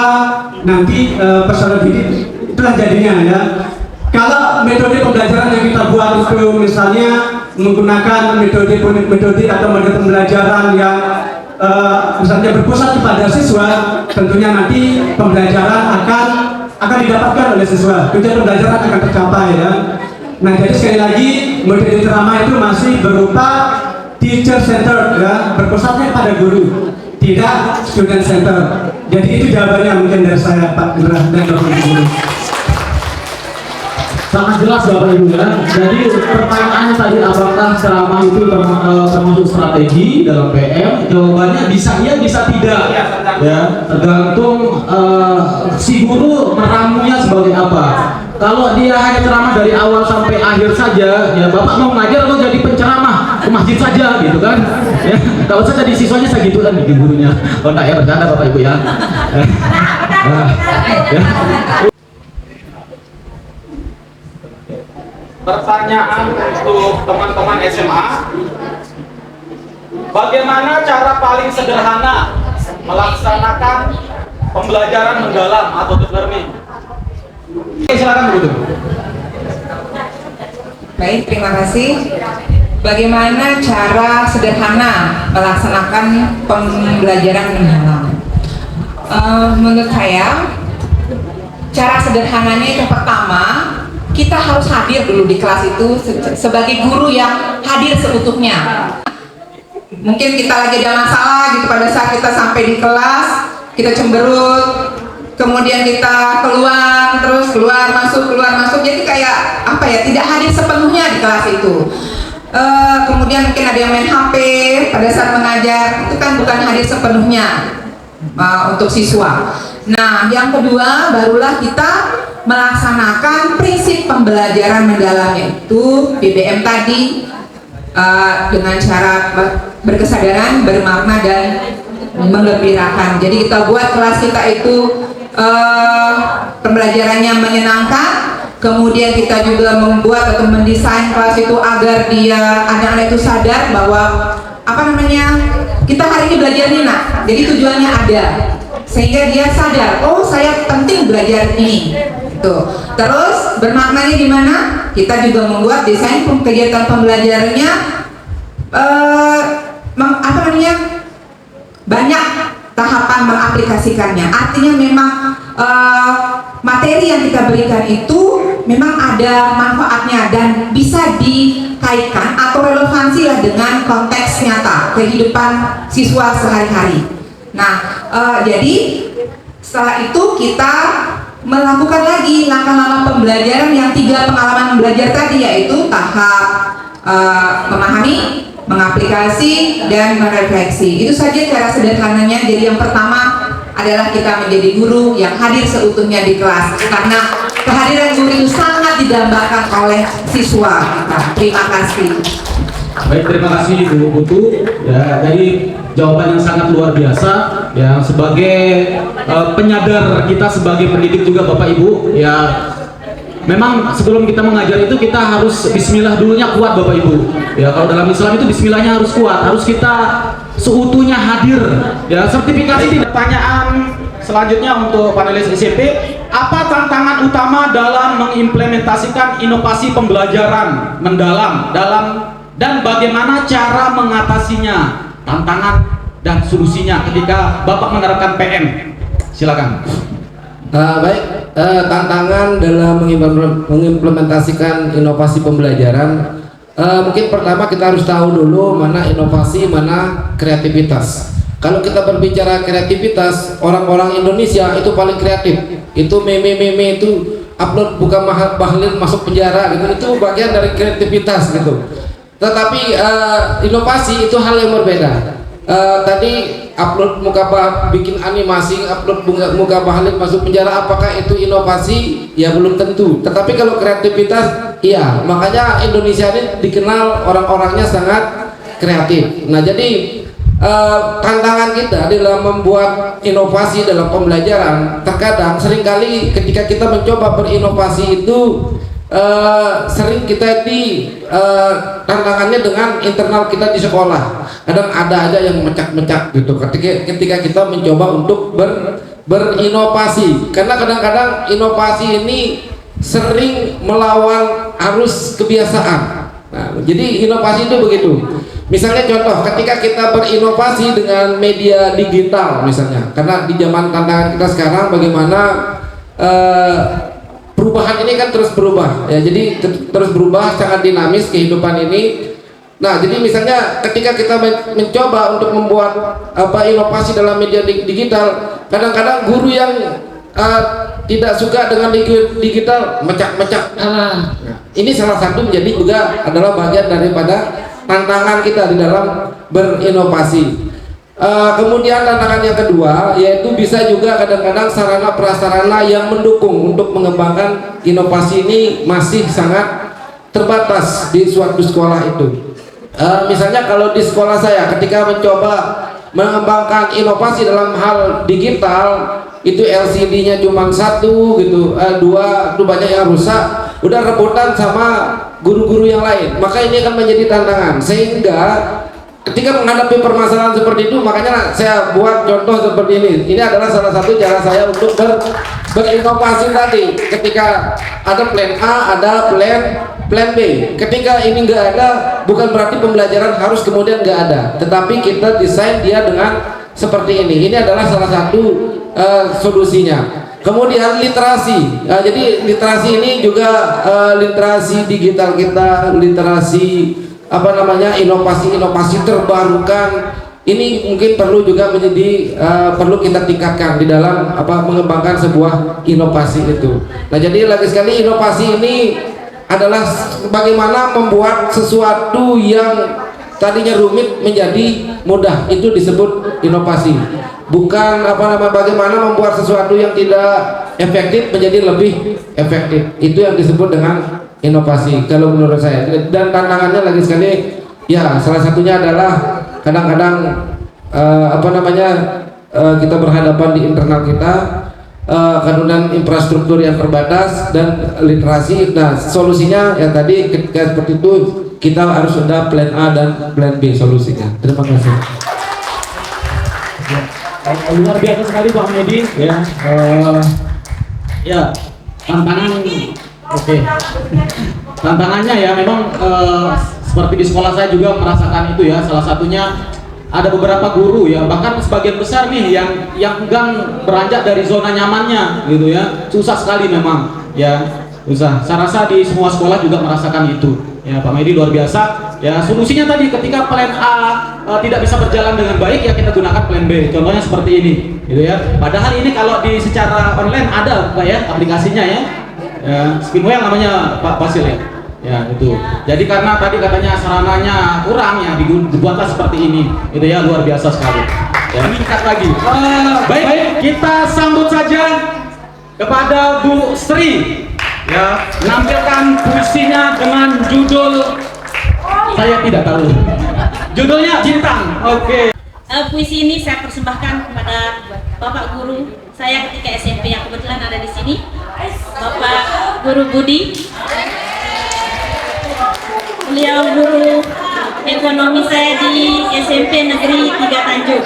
nanti peserta didik itulah jadinya ya. Kalau metode pembelajaran yang kita buat itu misalnya menggunakan metode atau model pembelajaran yang misalnya berpusat kepada siswa, tentunya nanti pembelajaran akan didapatkan oleh siswa, tujuan pembelajaran akan tercapai ya. Nah, jadi sekali lagi metode ceramah itu masih berupa teacher center ya, berpusatnya pada guru, tidak student center. Jadi itu jawabannya mungkin dari saya Pak Indra dan Bapak Ibu. Sangat jelas Bapak Ibu ya. Jadi pertanyaannya tadi apakah ceramah itu termasuk strategi dalam PM? Jawabannya bisa iya bisa tidak ya, tergantung si guru meramunya sebagai apa. Kalau dia hanya ceramah dari awal sampai akhir saja, ya Bapak mau ngajar atau jadi penceramah ke masjid saja gitu kan ya. Kalau saya jadi siswanya saya gitu kan bikin gurunya. Oh enggak ya, bercanda Bapak Ibu ya. Pertanyaan untuk teman-teman SMA. Bagaimana cara paling sederhana melaksanakan pembelajaran mendalam atau deep learning? Silakan Bu. Baik, terima kasih. Bagaimana cara sederhana melaksanakan pembelajaran mendalam? Menurut saya, cara sederhananya itu pertama, kita harus hadir dulu di kelas itu sebagai guru yang hadir seutuhnya. Mungkin kita lagi ada masalah gitu pada saat kita sampai di kelas, kita cemberut, kemudian kita keluar, terus keluar masuk, jadi kayak apa ya, tidak hadir sepenuhnya di kelas itu. Kemudian mungkin ada yang main HP pada saat mengajar, itu kan bukan hadir sepenuhnya untuk siswa. Nah, yang kedua barulah kita melaksanakan prinsip pembelajaran mendalam, yaitu BBM tadi, dengan cara berkesadaran, bermakna, dan menggembirakan. Jadi kita buat kelas kita itu pembelajarannya menyenangkan. Kemudian kita juga membuat atau mendesain kelas itu agar anak-anak itu sadar bahwa kita hari ini belajar ini, nak. Jadi tujuannya ada, sehingga dia sadar, oh saya penting belajar ini. Tuh. Terus bermaknanya di mana? Kita juga membuat desain kegiatan pembelajarannya banyak tahapan mengaplikasikannya. Artinya memang materi yang kita berikan itu memang ada manfaatnya dan bisa dikaitkan atau relevansi lah dengan konteks nyata kehidupan siswa sehari-hari. Nah, jadi setelah itu kita melakukan lagi langkah-langkah pembelajaran yang 3 pengalaman belajar tadi, yaitu tahap memahami, mengaplikasi, dan merefleksi. Itu saja cara sederhananya. Jadi yang pertama adalah kita menjadi guru yang hadir seutuhnya di kelas, karena kehadiran guru itu sangat didambakan oleh siswa kita. Terima kasih. Baik, terima kasih Bu Putu. Ya, jadi jawaban yang sangat luar biasa. Ya, sebagai penyadar kita sebagai pendidik juga Bapak Ibu, ya memang sebelum kita mengajar itu kita harus bismillah dulunya kuat Bapak Ibu. Ya, kalau dalam Islam itu bismillahnya harus kuat, harus kita seutuhnya hadir. Ya, sertifikasi di pertanyaan selanjutnya untuk panelis SMP, apa tantangan utama dalam mengimplementasikan inovasi pembelajaran mendalam dan bagaimana cara mengatasinya, tantangan dan solusinya ketika Bapak menerapkan PM? Silakan. Baik, tantangan dalam mengimplementasikan inovasi pembelajaran, mungkin pertama kita harus tahu dulu mana inovasi, mana kreativitas. Kalau kita berbicara kreativitas, orang-orang Indonesia itu paling kreatif. Itu meme-meme itu upload buka bahlil masuk penjara gitu, itu bagian dari kreativitas gitu. Tetapi inovasi itu hal yang berbeda. Tadi upload bikin animasi, upload muka bahlil masuk penjara, apakah itu inovasi? Ya belum tentu. Tetapi kalau kreativitas, iya. Makanya Indonesia ini dikenal orang-orangnya sangat kreatif. Nah, jadi tantangan kita dalam membuat inovasi dalam pembelajaran, terkadang seringkali ketika kita mencoba berinovasi itu sering kita tantangannya dengan internal kita di sekolah. Kadang ada aja yang mecak-mecak gitu ketika kita mencoba untuk berinovasi, karena kadang-kadang inovasi ini sering melawan arus kebiasaan. Nah, jadi inovasi itu begitu. Misalnya contoh, ketika kita berinovasi dengan media digital misalnya, karena di zaman tantangan kita sekarang bagaimana perubahan ini kan terus berubah ya, jadi terus berubah, sangat dinamis kehidupan ini. Nah, jadi misalnya ketika kita mencoba untuk membuat inovasi dalam media digital, kadang-kadang guru yang tidak suka dengan digital mecak-mecak. Nah, ini salah satu menjadi juga adalah bagian daripada tantangan kita di dalam berinovasi. Kemudian tantangan yang kedua yaitu bisa juga kadang-kadang sarana prasarana yang mendukung untuk mengembangkan inovasi ini masih sangat terbatas di suatu sekolah itu. Misalnya kalau di sekolah saya ketika mencoba mengembangkan inovasi dalam hal digital, itu LCD-nya cuma 1 gitu, 2 itu banyak yang rusak, udah rebutan sama guru-guru yang lain. Maka ini akan menjadi tantangan, sehingga ketika menghadapi permasalahan seperti itu, makanya saya buat contoh seperti ini. Ini adalah salah satu cara saya untuk berinovasi tadi. Ketika ada plan A, ada plan B. Ketika ini nggak ada, bukan berarti pembelajaran harus kemudian nggak ada, tetapi kita desain dia dengan seperti ini. Ini adalah salah satu solusinya. Kemudian literasi, jadi literasi ini juga literasi digital kita, literasi inovasi terbarukan. Ini mungkin perlu juga menjadi perlu kita tingkatkan di dalam mengembangkan sebuah inovasi itu. Nah, jadi lagi sekali inovasi ini adalah bagaimana membuat sesuatu yang tadinya rumit menjadi mudah. Itu disebut inovasi. Bukan bagaimana membuat sesuatu yang tidak efektif menjadi lebih efektif. Itu yang disebut dengan inovasi kalau menurut saya. Dan tantangannya lagi sekali, ya salah satunya adalah kadang-kadang kita berhadapan di internal kita, kemudian infrastruktur yang terbatas dan literasi. Nah, solusinya yang tadi ketika seperti itu kita harus ada plan A dan plan B solusinya. Terima kasih. Luar biasa sekali Pak Medi, ya. Ya, tantangan, oke. Tantangannya ya memang seperti di sekolah saya juga merasakan itu ya. Salah satunya ada beberapa guru ya, bahkan sebagian besar nih yang enggan beranjak dari zona nyamannya gitu ya. Susah sekali memang ya, susah. Saya rasa di semua sekolah juga merasakan itu. Ya Pak Medi luar biasa. Ya solusinya tadi ketika plan A tidak bisa berjalan dengan baik, ya kita gunakan plan B. Contohnya seperti ini, gitu ya. Padahal ini kalau di secara online ada Pak ya aplikasinya ya. Spinwheel namanya Pak Basil ya. Ya itu. Jadi karena tadi katanya sarananya kurang ya dibuatlah seperti ini. Itu ya luar biasa sekali. Ya meningkat lagi. Baik, kita sambut saja kepada Bu Sri. Ya, menampilkan puisinya dengan judul saya tidak tahu. Judulnya Bintang. Oke. Puisi ini saya persembahkan kepada Bapak Guru saya ketika SMP yang kebetulan ada di sini, Bapak Guru Budi. Beliau guru ekonomi saya di SMP Negeri 3 Tanjung.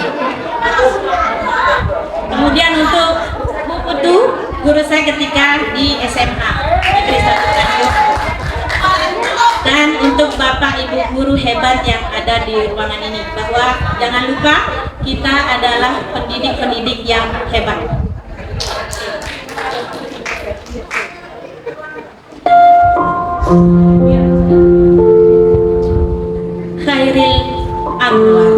Kemudian untuk Bu Putu, guru saya ketika di SMA Negeri 1 Tanjung. Dan untuk Bapak Ibu guru hebat yang ada di ruangan ini, bahwa jangan lupa kita adalah pendidik-pendidik yang hebat. Khairil Anwar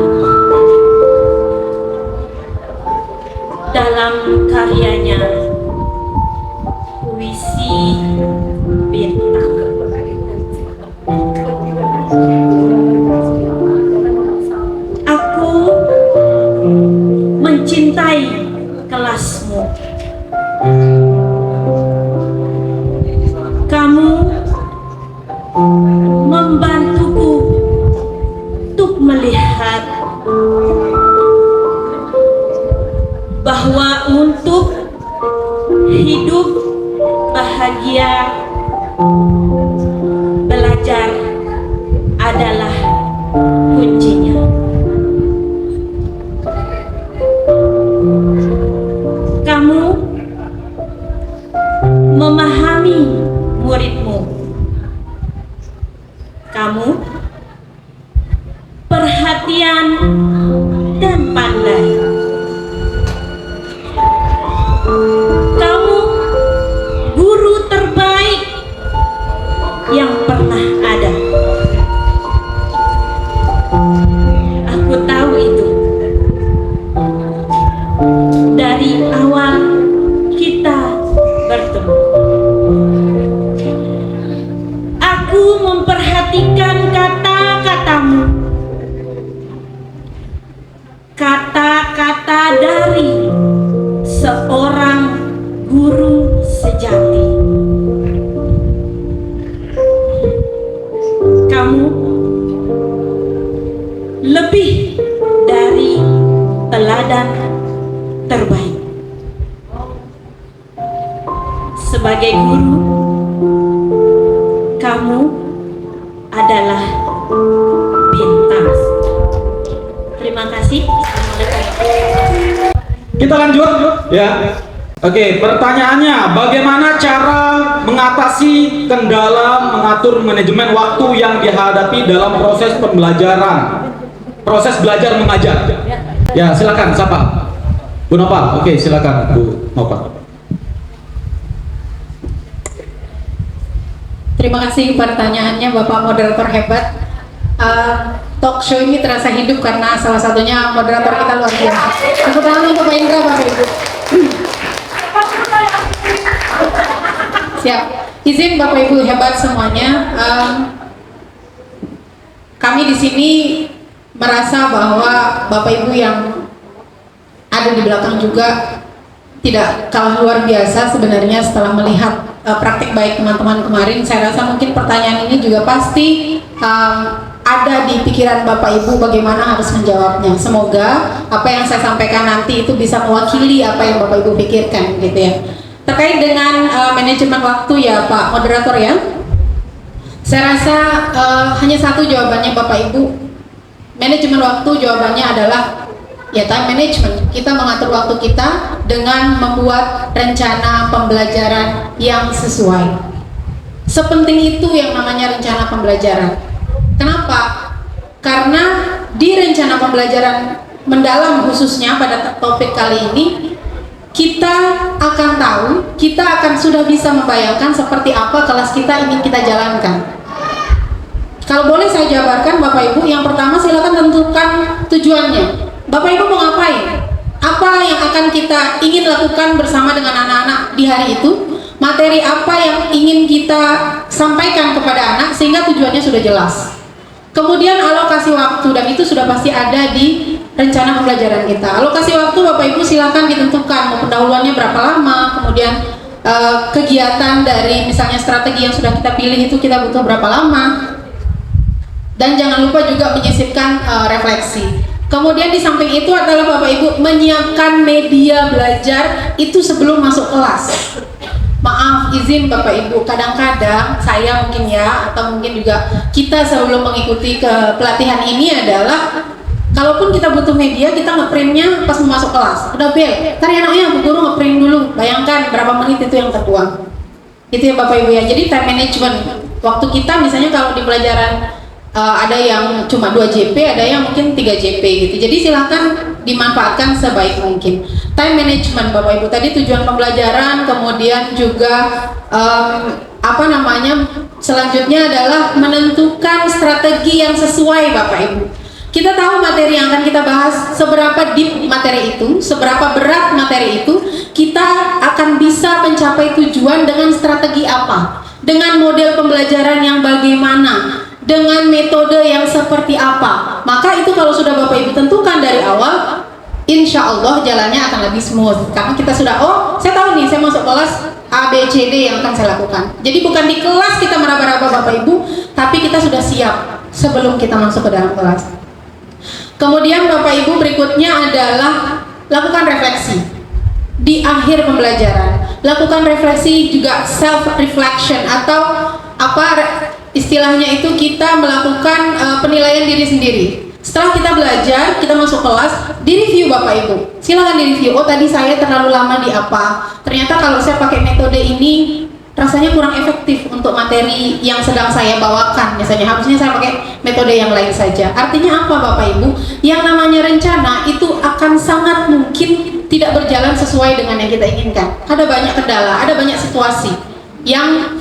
dalam karyanya Puisi Bintang. Aku mencintai kelasmu. Kamu membantuku untuk melihat bahwa untuk hidup bahagia belajar adalah kuncinya. Kamu memahami muridmu. Kamu perhatian dan pandai. Kamu guru terbaik yang pernah ada. Aku tahu itu. Dari awal kita bertemu. Aku memperhatikan kata-katamu. Kata-kata dari seorang guru sejati. Kamu lebih dari teladan terbaik. Sebagai guru, kamu adalah bintang. Terima kasih. Assalamualaikum. Kita lanjut ya. Oke, pertanyaannya, bagaimana cara mengatasi kendala mengatur manajemen waktu yang dihadapi dalam proses pembelajaran, proses belajar mengajar? Ya, silakan, siapa? Bu Nopal. Oke, silakan Bu Nopal. Terima kasih pertanyaannya Bapak moderator hebat. Talk show ini terasa hidup karena salah satunya moderator kita luar biasa. Tepuk tangan untuk Pak Indra, Bapak Ibu. Siap. Izin Bapak Ibu hebat semuanya. Kami di sini merasa bahwa Bapak Ibu yang ada di belakang juga tidak kalah luar biasa sebenarnya setelah melihat praktik baik teman-teman kemarin. Saya rasa mungkin pertanyaan ini juga pasti ada di pikiran Bapak Ibu bagaimana harus menjawabnya. Semoga apa yang saya sampaikan nanti itu bisa mewakili apa yang Bapak Ibu pikirkan gitu ya. Terkait dengan manajemen waktu ya Pak Moderator ya, saya rasa hanya satu jawabannya Bapak Ibu. Manajemen waktu jawabannya adalah ya time management. Kita mengatur waktu kita dengan membuat rencana pembelajaran yang sesuai. Sepenting itu yang namanya rencana pembelajaran. Kenapa? Karena di rencana pembelajaran mendalam khususnya pada topik kali ini, kita akan tahu, kita akan sudah bisa membayangkan seperti apa kelas kita ingin kita jalankan. Kalau boleh saya jabarkan Bapak Ibu, yang pertama silakan tentukan tujuannya. Bapak Ibu mau ngapain? Apa yang akan kita ingin lakukan bersama dengan anak-anak di hari itu? Materi apa yang ingin kita sampaikan kepada anak sehingga tujuannya sudah jelas. Kemudian alokasi waktu, dan itu sudah pasti ada di rencana pembelajaran kita. Alokasi waktu Bapak Ibu silakan ditentukan mau pendahuluannya berapa lama, kemudian kegiatan dari misalnya strategi yang sudah kita pilih itu kita butuh berapa lama. Dan jangan lupa juga menyisipkan refleksi. Kemudian di samping itu adalah Bapak Ibu menyiapkan media belajar itu sebelum masuk kelas. Maaf, izin Bapak Ibu, kadang-kadang saya mungkin ya, atau mungkin juga kita sebelum mengikuti ke pelatihan ini adalah kalaupun kita butuh media, kita ngeprintnya pas mau masuk kelas. Udah bel, tadi anaknya Bu Guru ngeprint dulu, bayangkan berapa menit itu yang terbuang. Itu ya Bapak Ibu ya, jadi time management. Waktu kita misalnya kalau di pelajaran ada yang cuma 2 JP, ada yang mungkin 3 JP gitu. Jadi silahkan dimanfaatkan sebaik mungkin. Time management Bapak Ibu, tadi tujuan pembelajaran, kemudian juga selanjutnya adalah menentukan strategi yang sesuai Bapak Ibu. Kita tahu materi yang akan kita bahas, seberapa deep materi itu, seberapa berat materi itu, kita akan bisa mencapai tujuan dengan strategi apa, dengan model pembelajaran yang bagaimana, dengan metode yang seperti apa. Maka itu kalau sudah Bapak Ibu tentukan dari awal, insya Allah jalannya akan lebih smooth. Karena kita sudah, oh saya tahu nih saya masuk kelas A, B, C, D yang akan saya lakukan. Jadi bukan di kelas kita meraba-raba Bapak Ibu, tapi kita sudah siap sebelum kita masuk ke dalam kelas. Kemudian Bapak Ibu berikutnya adalah lakukan refleksi. Di akhir pembelajaran, lakukan refleksi juga self reflection atau istilahnya itu kita melakukan penilaian diri sendiri. Setelah kita belajar, kita masuk kelas, direview Bapak Ibu. Silakan direview. Oh tadi saya terlalu lama di apa? Ternyata kalau saya pakai metode ini rasanya kurang efektif untuk materi yang sedang saya bawakan. Misalnya harusnya saya pakai metode yang lain saja. Artinya apa Bapak Ibu? Yang namanya rencana itu akan sangat mungkin tidak berjalan sesuai dengan yang kita inginkan. Ada banyak kendala, ada banyak situasi yang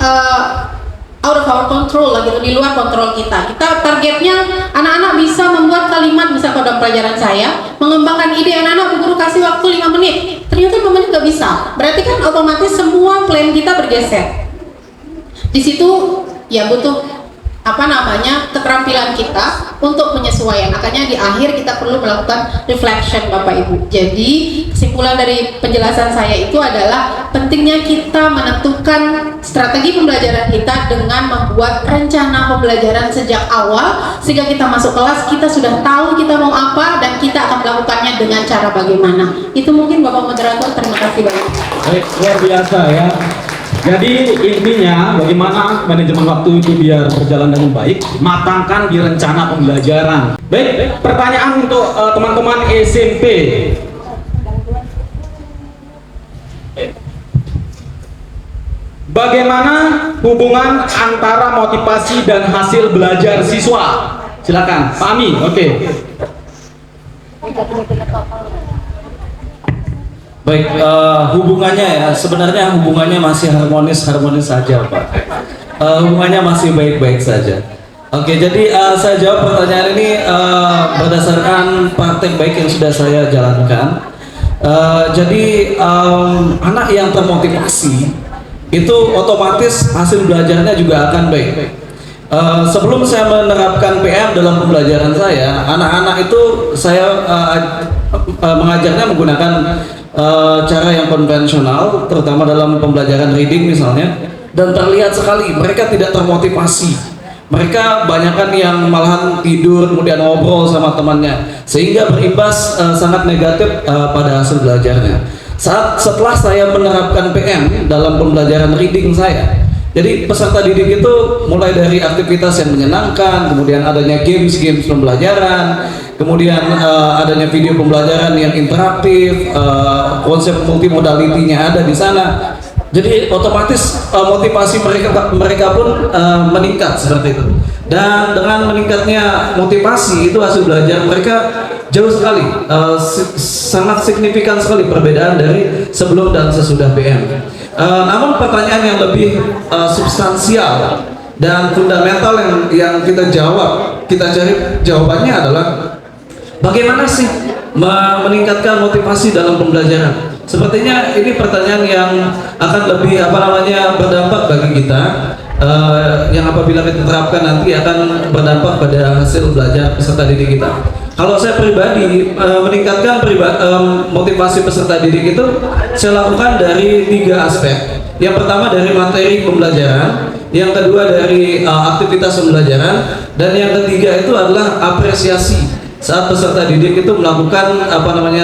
out of our control lah gitu, di luar kontrol kita. Kita targetnya anak-anak bisa membuat kalimat, bisa pada pelajaran saya mengembangkan ide anak-anak, Bu Guru kasih waktu 5 menit, ternyata 5 menit nggak bisa. Berarti kan otomatis semua plan kita bergeser. Di situ ya butuh keterampilan kita untuk penyesuaian. Makanya di akhir kita perlu melakukan reflection Bapak Ibu. Jadi kesimpulan dari penjelasan saya itu adalah pentingnya kita menentukan strategi pembelajaran kita dengan membuat rencana pembelajaran sejak awal, sehingga kita masuk kelas kita sudah tahu kita mau apa dan kita akan melakukannya dengan cara bagaimana. Itu mungkin Bapak Moderator, terima kasih banyak. Baik, luar biasa ya. Jadi intinya bagaimana manajemen waktu itu biar berjalan dengan baik, matangkan di rencana pembelajaran. Baik, pertanyaan untuk teman-teman SMP. Bagaimana hubungan antara motivasi dan hasil belajar siswa? Silakan, Pak Ami. Oke. Baik, hubungannya ya, sebenarnya hubungannya masih harmonis saja, Pak. Hubungannya masih baik-baik saja. Oke, jadi saya jawab pertanyaan ini berdasarkan praktek baik yang sudah saya jalankan. Jadi anak yang termotivasi itu otomatis hasil belajarnya juga akan baik. Sebelum saya menerapkan PM dalam pembelajaran saya, anak-anak itu saya mengajarnya menggunakan cara yang konvensional, terutama dalam pembelajaran reading misalnya, dan terlihat sekali mereka tidak termotivasi. Mereka banyakkan yang malahan tidur kemudian ngobrol sama temannya, sehingga berimbas sangat negatif pada hasil belajarnya. Setelah saya menerapkan PM dalam pembelajaran reading saya, jadi peserta didik itu mulai dari aktivitas yang menyenangkan, kemudian adanya games pembelajaran, kemudian adanya video pembelajaran yang interaktif, konsep multimodalitinya ada di sana. Jadi otomatis motivasi mereka pun meningkat seperti itu. Dan dengan meningkatnya motivasi itu hasil belajar mereka jauh sekali, sangat signifikan sekali perbedaan dari sebelum dan sesudah PM. Namun pertanyaan yang lebih substansial dan fundamental yang kita cari jawabannya adalah bagaimana sih meningkatkan motivasi dalam pembelajaran? Sepertinya ini pertanyaan yang akan lebih berdampak bagi kita, yang apabila kita terapkan nanti akan berdampak pada hasil belajar peserta didik kita. Kalau saya pribadi meningkatkan motivasi peserta didik itu saya lakukan dari 3 aspek. Yang pertama dari materi pembelajaran, yang kedua dari aktivitas pembelajaran, dan yang ketiga itu adalah apresiasi saat peserta didik itu melakukan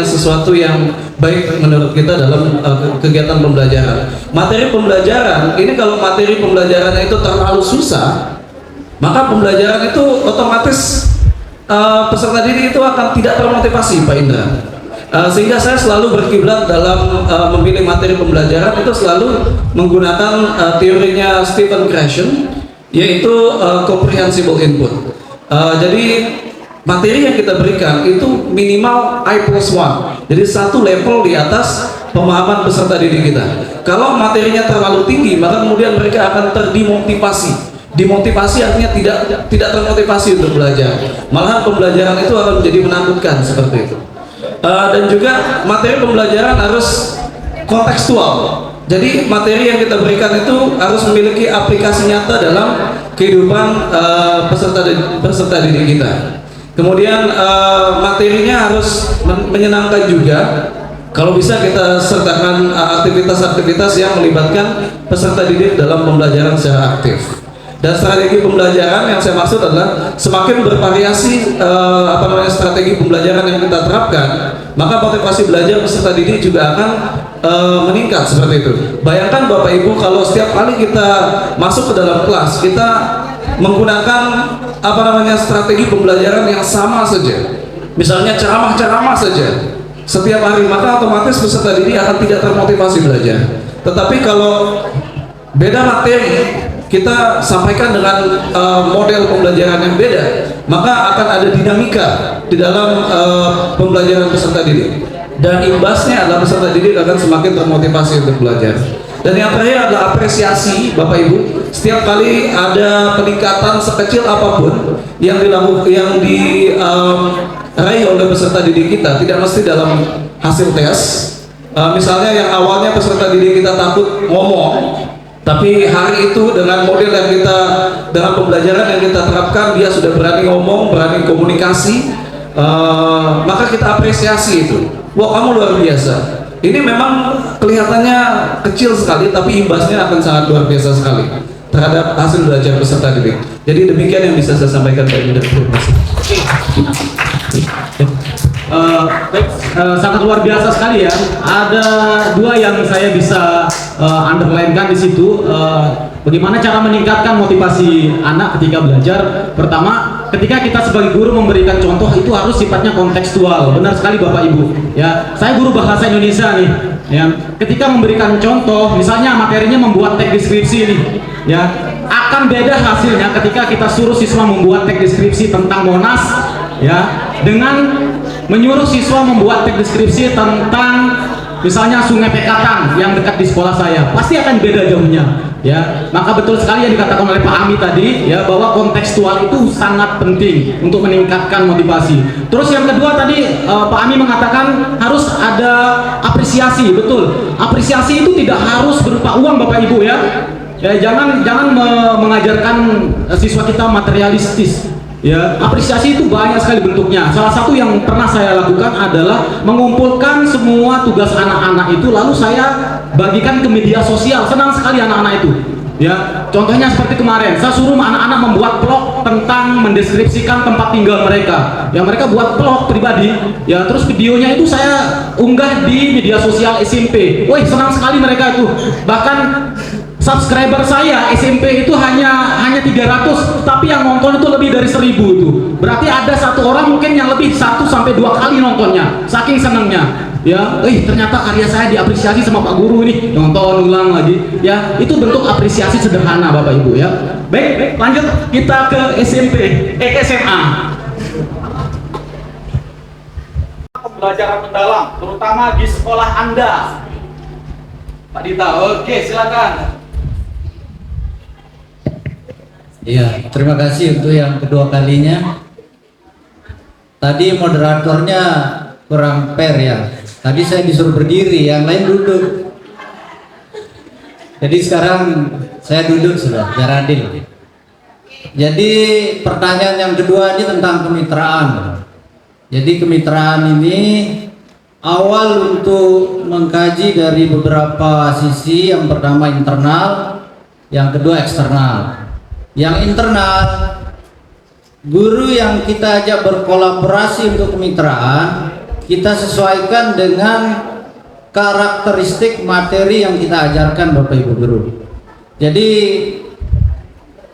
sesuatu yang baik menurut kita dalam kegiatan pembelajaran. Materi pembelajaran ini, kalau materi pembelajarannya itu terlalu susah, maka pembelajaran itu otomatis peserta didik itu akan tidak termotivasi, Pak Indra. Sehingga saya selalu berkiblat dalam memilih materi pembelajaran itu selalu menggunakan teorinya Stephen Krashen, yaitu comprehensible input. Jadi materi yang kita berikan itu minimal I+1, jadi 1 level di atas pemahaman peserta didik kita. Kalau materinya terlalu tinggi, maka kemudian mereka akan terdimotivasi. Dimotivasi artinya tidak termotivasi untuk belajar, malahan pembelajaran itu akan menjadi menakutkan seperti itu. Dan juga materi pembelajaran harus kontekstual. Jadi materi yang kita berikan itu harus memiliki aplikasi nyata dalam kehidupan peserta didik kita. Kemudian materinya harus menyenangkan juga. Kalau bisa kita sertakan aktivitas-aktivitas yang melibatkan peserta didik dalam pembelajaran secara aktif. Dan strategi pembelajaran yang saya maksud adalah semakin bervariasi strategi pembelajaran yang kita terapkan, maka motivasi belajar peserta didik juga akan meningkat seperti itu. Bayangkan Bapak Ibu, kalau setiap kali kita masuk ke dalam kelas, kita menggunakan strategi pembelajaran yang sama saja, misalnya ceramah saja setiap hari, maka otomatis peserta didik akan tidak termotivasi belajar. Tetapi kalau beda materi kita sampaikan dengan model pembelajaran yang beda, maka akan ada dinamika di dalam pembelajaran peserta didik, dan imbasnya adalah peserta didik akan semakin termotivasi untuk belajar. Dan yang terakhir adalah apresiasi, Bapak Ibu. Setiap kali ada peningkatan sekecil apapun yang diraih oleh peserta didik kita, tidak mesti dalam hasil tes. Misalnya yang awalnya peserta didik kita takut ngomong, tapi hari itu dengan model yang dengan pembelajaran yang kita terapkan, dia sudah berani ngomong, berani komunikasi, maka kita apresiasi itu. Wah, kamu luar biasa. Ini memang kelihatannya kecil sekali, tapi imbasnya akan sangat luar biasa sekali terhadap hasil belajar peserta didik. Jadi demikian yang bisa saya sampaikan dari Terima kasih. Sangat luar biasa sekali ya. Ada dua yang saya bisa underline-kan di situ. Bagaimana cara meningkatkan motivasi anak ketika belajar? Pertama, ketika kita sebagai guru memberikan contoh itu harus sifatnya kontekstual. Benar sekali Bapak Ibu. Ya, saya guru bahasa Indonesia nih. Ya, ketika memberikan contoh, misalnya materinya membuat teks deskripsi nih, ya, akan beda hasilnya ketika kita suruh siswa membuat teks deskripsi tentang Monas, ya, dengan menyuruh siswa membuat teks deskripsi tentang misalnya Sungai Pekatan yang dekat di sekolah saya. Pasti akan beda jauhnya. Ya, maka betul sekali yang dikatakan oleh Pak Ami tadi, ya, bahwa kontekstual itu sangat penting untuk meningkatkan motivasi. Terus yang kedua tadi Pak Ami mengatakan harus ada apresiasi. Betul, apresiasi itu tidak harus berupa uang Bapak Ibu ya. Ya, jangan mengajarkan siswa kita materialistis. Ya, apresiasi itu banyak sekali bentuknya. Salah satu yang pernah saya lakukan adalah mengumpulkan semua tugas anak-anak itu, lalu saya bagikan ke media sosial. Senang sekali anak-anak itu. Ya, contohnya seperti kemarin, saya suruh anak-anak membuat vlog tentang mendeskripsikan tempat tinggal mereka. Ya, mereka buat vlog pribadi. Ya, terus videonya itu saya unggah di media sosial SMP. Wih, senang sekali mereka itu. Bahkan subscriber saya SMP itu hanya 300, tapi yang nonton itu lebih dari 1000 itu. Berarti ada satu orang mungkin yang lebih 1 sampai 2 kali nontonnya, saking senangnya. Ya, ternyata karya saya diapresiasi sama Pak Guru ini, nonton ulang lagi. Ya, itu bentuk apresiasi sederhana Bapak Ibu ya. Baik, lanjut kita ke SMA. Pembelajaran mendalam, terutama di sekolah Anda. Pak Dita, oke silakan. Iya, terima kasih untuk yang kedua kalinya. Tadi moderatornya kurang fair ya. Tadi saya disuruh berdiri, yang lain duduk. Jadi sekarang saya duduk sudah, biar adil. Jadi pertanyaan yang kedua ini tentang kemitraan. Jadi kemitraan ini awal untuk mengkaji dari beberapa sisi. Yang pertama internal, yang kedua eksternal. Yang internal, guru yang kita ajak berkolaborasi untuk kemitraan, kita sesuaikan dengan karakteristik materi yang kita ajarkan Bapak Ibu Guru. Jadi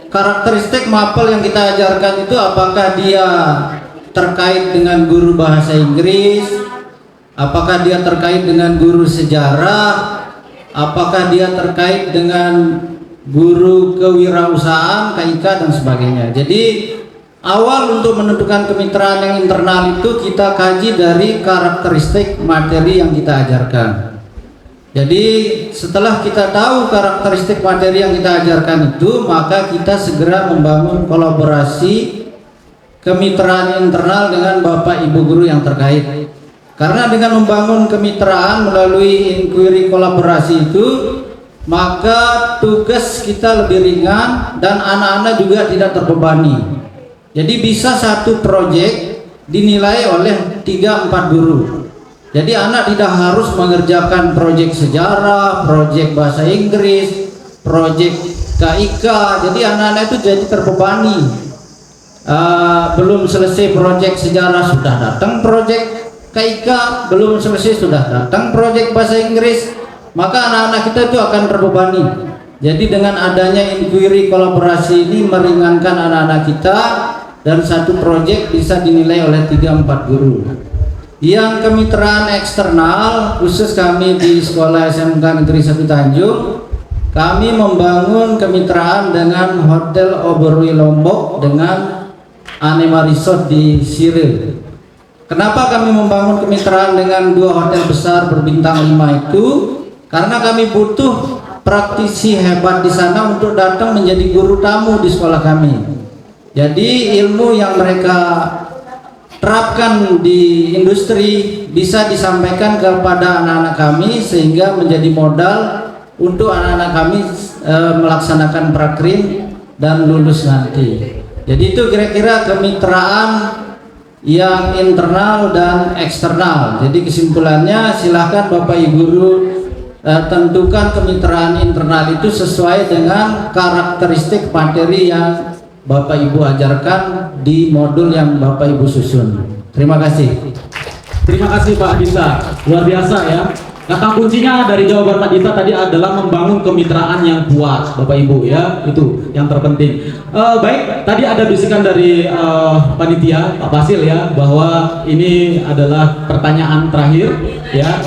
karakteristik mapel yang kita ajarkan itu apakah dia terkait dengan guru bahasa Inggris, apakah dia terkait dengan guru sejarah, apakah dia terkait dengan guru kewirausahaan, KIK dan sebagainya. Jadi awal untuk menentukan kemitraan yang internal itu kita kaji dari karakteristik materi yang kita ajarkan. Jadi setelah kita tahu karakteristik materi yang kita ajarkan itu, maka kita segera membangun kolaborasi kemitraan internal dengan Bapak Ibu Guru yang terkait. Karena dengan membangun kemitraan melalui inquiry kolaborasi itu, maka tugas kita lebih ringan dan anak-anak juga tidak terbebani. Jadi bisa satu proyek dinilai oleh 3-4 guru. Jadi anak tidak harus mengerjakan proyek sejarah, proyek bahasa Inggris, proyek KIK. Jadi anak-anak itu jadi terbebani. Belum selesai proyek sejarah sudah datang proyek KIK, belum selesai sudah datang proyek bahasa Inggris. Maka anak-anak kita itu akan terbebani. Jadi dengan adanya inquiry kolaborasi ini meringankan anak-anak kita, dan satu proyek bisa dinilai oleh 3-4 guru. Yang kemitraan eksternal, khusus kami di Sekolah SMK Negeri 1 Tanjung, kami membangun kemitraan dengan Hotel Oberoi Lombok dengan Anema Resort di Siril. Kenapa kami membangun kemitraan dengan 2 hotel besar berbintang 5 itu? Karena kami butuh praktisi hebat di sana untuk datang menjadi guru tamu di sekolah kami. Jadi ilmu yang mereka terapkan di industri bisa disampaikan kepada anak-anak kami sehingga menjadi modal untuk anak-anak kami melaksanakan prakrim dan lulus nanti. Jadi itu kira-kira kemitraan yang internal dan eksternal. Jadi kesimpulannya silahkan Bapak Ibu Guru tentukan kemitraan internal itu sesuai dengan karakteristik materi yang Bapak Ibu ajarkan di modul yang Bapak Ibu susun. Terima kasih. Terima kasih Pak Dita, luar biasa ya. Kata kuncinya dari jawaban Pak Dita tadi adalah membangun kemitraan yang kuat, Bapak Ibu ya, itu yang terpenting. Baik, tadi ada bisikan dari panitia Pak Basil ya, bahwa ini adalah pertanyaan terakhir ya.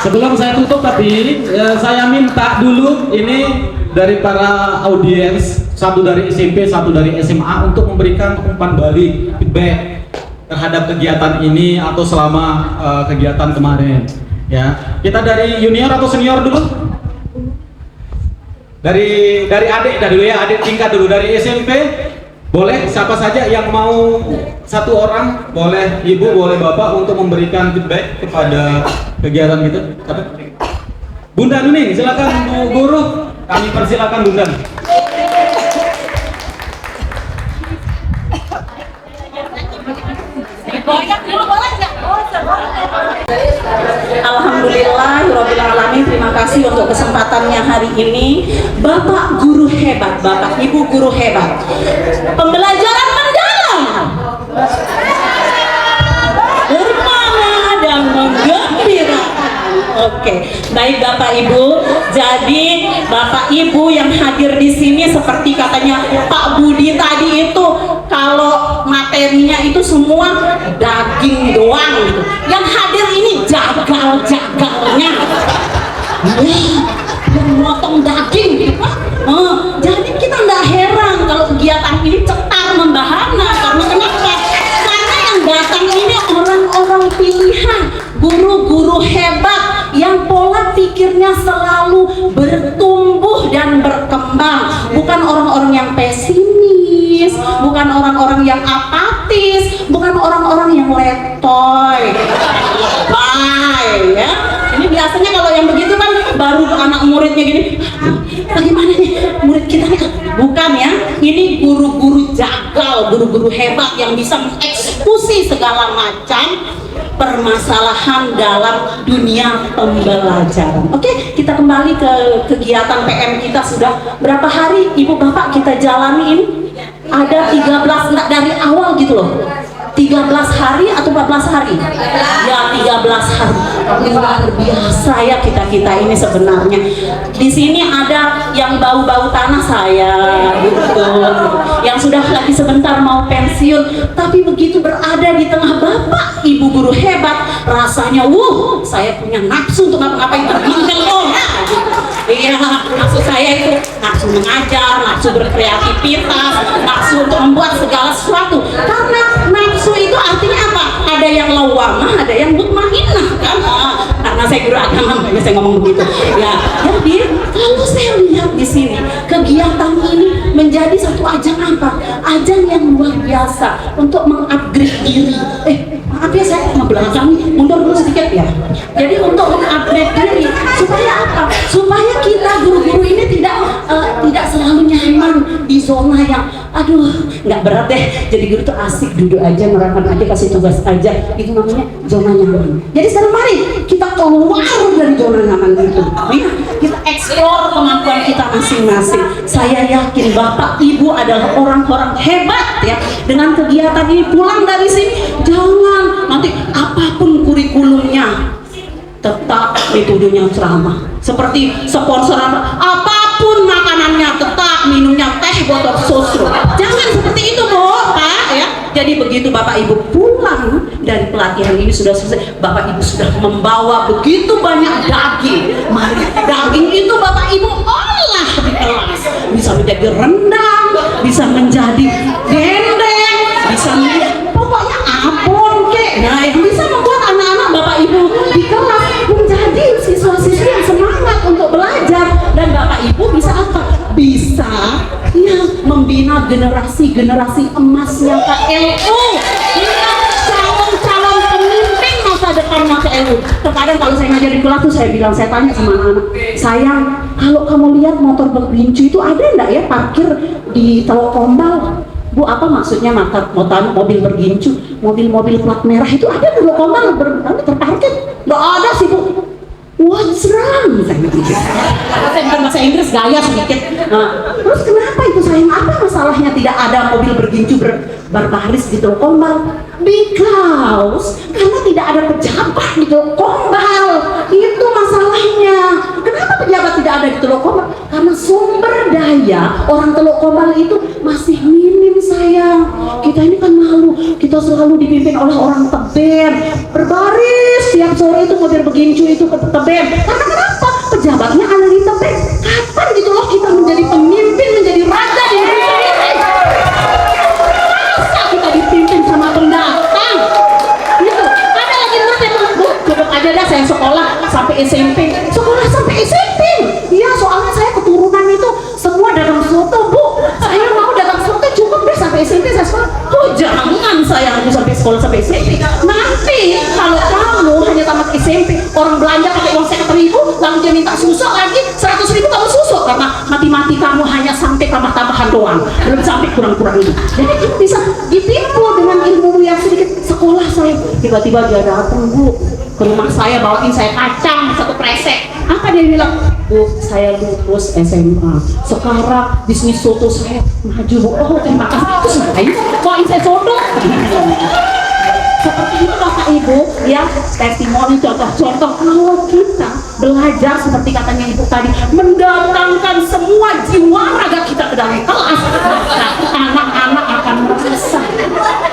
Sebelum saya tutup tapi saya minta dulu ini dari para audiens, satu dari SMP, satu dari SMA untuk memberikan umpan balik, feedback terhadap kegiatan ini atau selama kegiatan kemarin. Ya, kita dari junior atau senior dulu? Dari adik dulu ya, adik tingkat dulu dari SMP. Boleh siapa saja yang mau, satu orang, boleh ibu, boleh bapak untuk memberikan feedback kepada kegiatan kita. Bunda Nuning, silakan Bu Guru, kami persilakan Bunda. Alhamdulillahirrahmanirrahim. Terima kasih untuk kesempatannya hari ini, Bapak Guru hebat, Bapak Ibu Guru hebat. Pembelajaran mendalam, bermakna dan menggembirakan. Oke, baik Bapak Ibu. Jadi Bapak Ibu yang hadir di sini seperti katanya Pak Budi tadi itu, kalau materinya itu semua daging doang gitu. Yang hadir ini jagal-jagalnya. Yang motong daging gitu. Jadi kita nggak heran kalau kegiatan ini cetar membahana. Karena kenapa? Karena yang datang ini orang-orang pilihan, guru-guru hebat yang pola pikirnya selalu bertumbuh dan berkembang, bukan orang-orang yang pesimis, bukan orang-orang yang apatis, bukan orang-orang yang letoy. Bye ya. Ini biasanya kalau yang begitu kan baru anak muridnya gini, bagaimana nih murid kita nih? Bukan ya, ini guru-guru jagal, guru-guru hebat yang bisa mengeksekusi segala macam permasalahan dalam dunia pembelajaran. Oke, kita kembali ke kegiatan PM kita. Sudah berapa hari Ibu Bapak kita jalani ini? Ada 13, enggak dari awal gitu loh. 13 hari atau 14 hari? Ya 13 hari. Luar biasa ya kita ini sebenarnya. Di sini ada yang bau-bau tanah saya, betul. Yang sudah lagi sebentar mau pensiun, tapi begitu berada di tengah Bapak Ibu guru hebat, rasanya saya punya nafsu untuk ngapa-ngapain, menggelora gitu. Iya, nafsu saya itu nafsu mengajar, nafsu berkreativitas, nafsu untuk membuat segala sesuatu. Karena nafsu itu artinya apa? Ada yang lawamah, ada yang mutmainnah kan? Karena saya guru agama, makanya saya ngomong begitu. Ya, jadi kalau saya lihat di sini kegiatan ini menjadi satu ajang apa? Ajang yang luar biasa untuk mengupgrade diri. Maaf ya saya ngebelakang nih, mundur dulu sedikit ya. Jadi untuk mengupgrade diri supaya apa? Supaya kita guru-guru ini tidak selalu nyaman di zona yang nggak berat deh. Jadi guru tuh asik duduk aja, nerangkan aja, kasih tugas aja. Itu namanya zona nyaman. Jadi sekarang mari kita keluar dari zona nyaman itu. Kita eksplor kemampuan kita masing-masing. Saya yakin Bapak Ibu adalah orang-orang hebat ya. Dengan kegiatan ini pulang dari sini, jangan nanti apapun kurikulumnya tetap metodenya ceramah. Seperti sponsor apapun makanannya tetap minumnya teh botol susu. Jangan seperti itu Bu, Pak ya. Jadi begitu Bapak Ibu pulang dari pelatihan ini sudah selesai, Bapak Ibu sudah membawa begitu banyak daging. Mari daging itu Bapak Ibu olah di kelas. Bisa menjadi rendang, bisa menjadi dendeng, bisa menjadi pokoknya apapun kek. Nah, yang bisa membuat anak-anak Bapak Ibu di kelas menjadi siswa-siswi yang semangat untuk belajar. Dan Bapak Ibu bisa apa? Bisa ya membina generasi-generasi emasnya KLU. Ya, calon-calon pemimpin masa depannya KLU. Terkadang kalau saya ngajar di kelas tuh saya bilang, saya tanya sama anak-anak, sayang, kalau kamu lihat motor bergerincu itu ada enggak ya parkir di Teluk Kombal? Bu, apa maksudnya mobil bergincu? Mobil-mobil plat merah itu ada di Teluk Kombal terparkir? Nggak ada sih Bu. what's wrong? Saya bukan bahasa Inggris, gaya sedikit. Terus kenapa itu sayang? Apa masalahnya tidak ada mobil bergincu berbaris di Teluk Kombal? Because karena tidak ada pejabat di Teluk Kombal, itu masalahnya. Kenapa pejabat tidak ada di Teluk Kombal? Karena sumber daya orang Teluk Kombal itu masih minim sayang. Kita ini kan malu, kita selalu dipimpin oleh orang Teben, berbaris tiap sore itu mobil bergincu itu ke Teben. Karena kenapa? Pejabatnya ada di Teben. Kapan gitu loh kita menjadi pemimpin, menjadi raja di negeri sendiri? Masa kita dipimpin sama pendatang? Gitu. Ada lagi menurut Bu, cukup aja dah saya sekolah sampai SMP. Sekolah sampai SMP. Iya, soalnya saya keturunan itu semua dagang soto, Bu. Saya mau dagang soto cukup deh sampai SMP saya sekolah. Oh jangan saya aku sampai sekolah sampai SMP. Nanti kalau kamu hanya tamat SMP, orang belanja pakai uang 1.000, lalu dia minta susu lagi 100.000 kamu susu karena mati-mati kamu hanya sampai tambah-tambahan doang, belum sampai kurang-kurang ini. Jadi kamu bisa ditipu dengan ilmu yang sedikit. Sekolah saya tiba-tiba dia datang, Bu, ke rumah saya bawain saya kacang 1 kresek. Apa dia bilang? Bu, saya lulus SMA. Sekarang bisnis soto saya maju, Bu. Oh, terima kasih. Terus ngapain? Bawain saya soto. Seperti itu Bapak Ibu, ya, testimoni contoh-contoh kalau kita belajar seperti katanya Ibu tadi, mendatangkan semua jiwa raga kita ke dalam kelas, anak-anak akan merasa,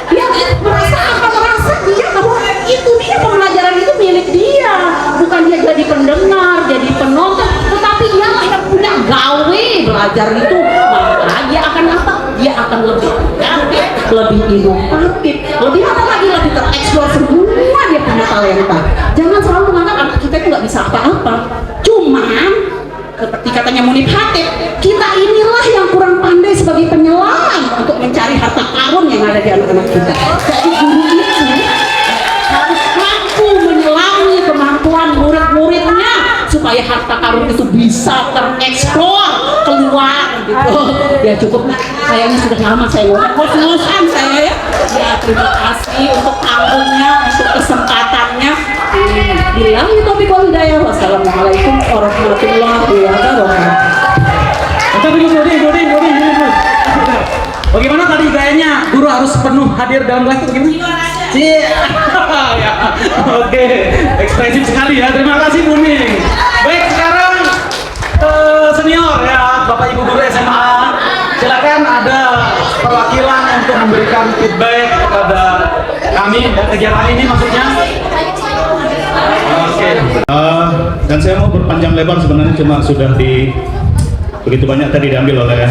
ya, merasa dia bahwa itu dia pembelajaran itu milik dia, bukan dia jadi pendengar, jadi penonton, tetapi dia akan punya gawe belajar itu, maka dia akan apa? Dia akan lebih kreatif, lebih inovatif, lebih apa lagi, lebih tereksplor semua dia punya talenta. Jangan selalu menganggap anak kita itu nggak bisa apa-apa. Cuman seperti katanya Munib Hatip, kita inilah yang kurang pandai sebagai penyelam untuk mencari harta karun yang ada di anak-anak kita. Jadi guru itu harus mampu menyelami kemampuan murid-muridnya supaya harta karun itu bisa tereksplor keluar gitu. Ya cukup, kayaknya sudah lama saya ngomong saya ya. Ya terima kasih untuk anggunnya, untuk kesempatannya. Bilang itu topik hidayah. Wassalamualaikum warahmatullahi wabarakatuh. Bagaimana tadi gayanya? Guru harus penuh hadir dalam kelas itu bagaimana? Ya. Oke, ekspresif sekali ya. Terima kasih Buning. Baik, sekarang senior ya, Bapak Ibu guru SMA. Silakan ada perwakilan untuk memberikan feedback kepada kami dan kegiatan ini maksudnya. Oke. Dan saya mau berpanjang lebar sebenarnya cuma sudah begitu banyak tadi diambil oleh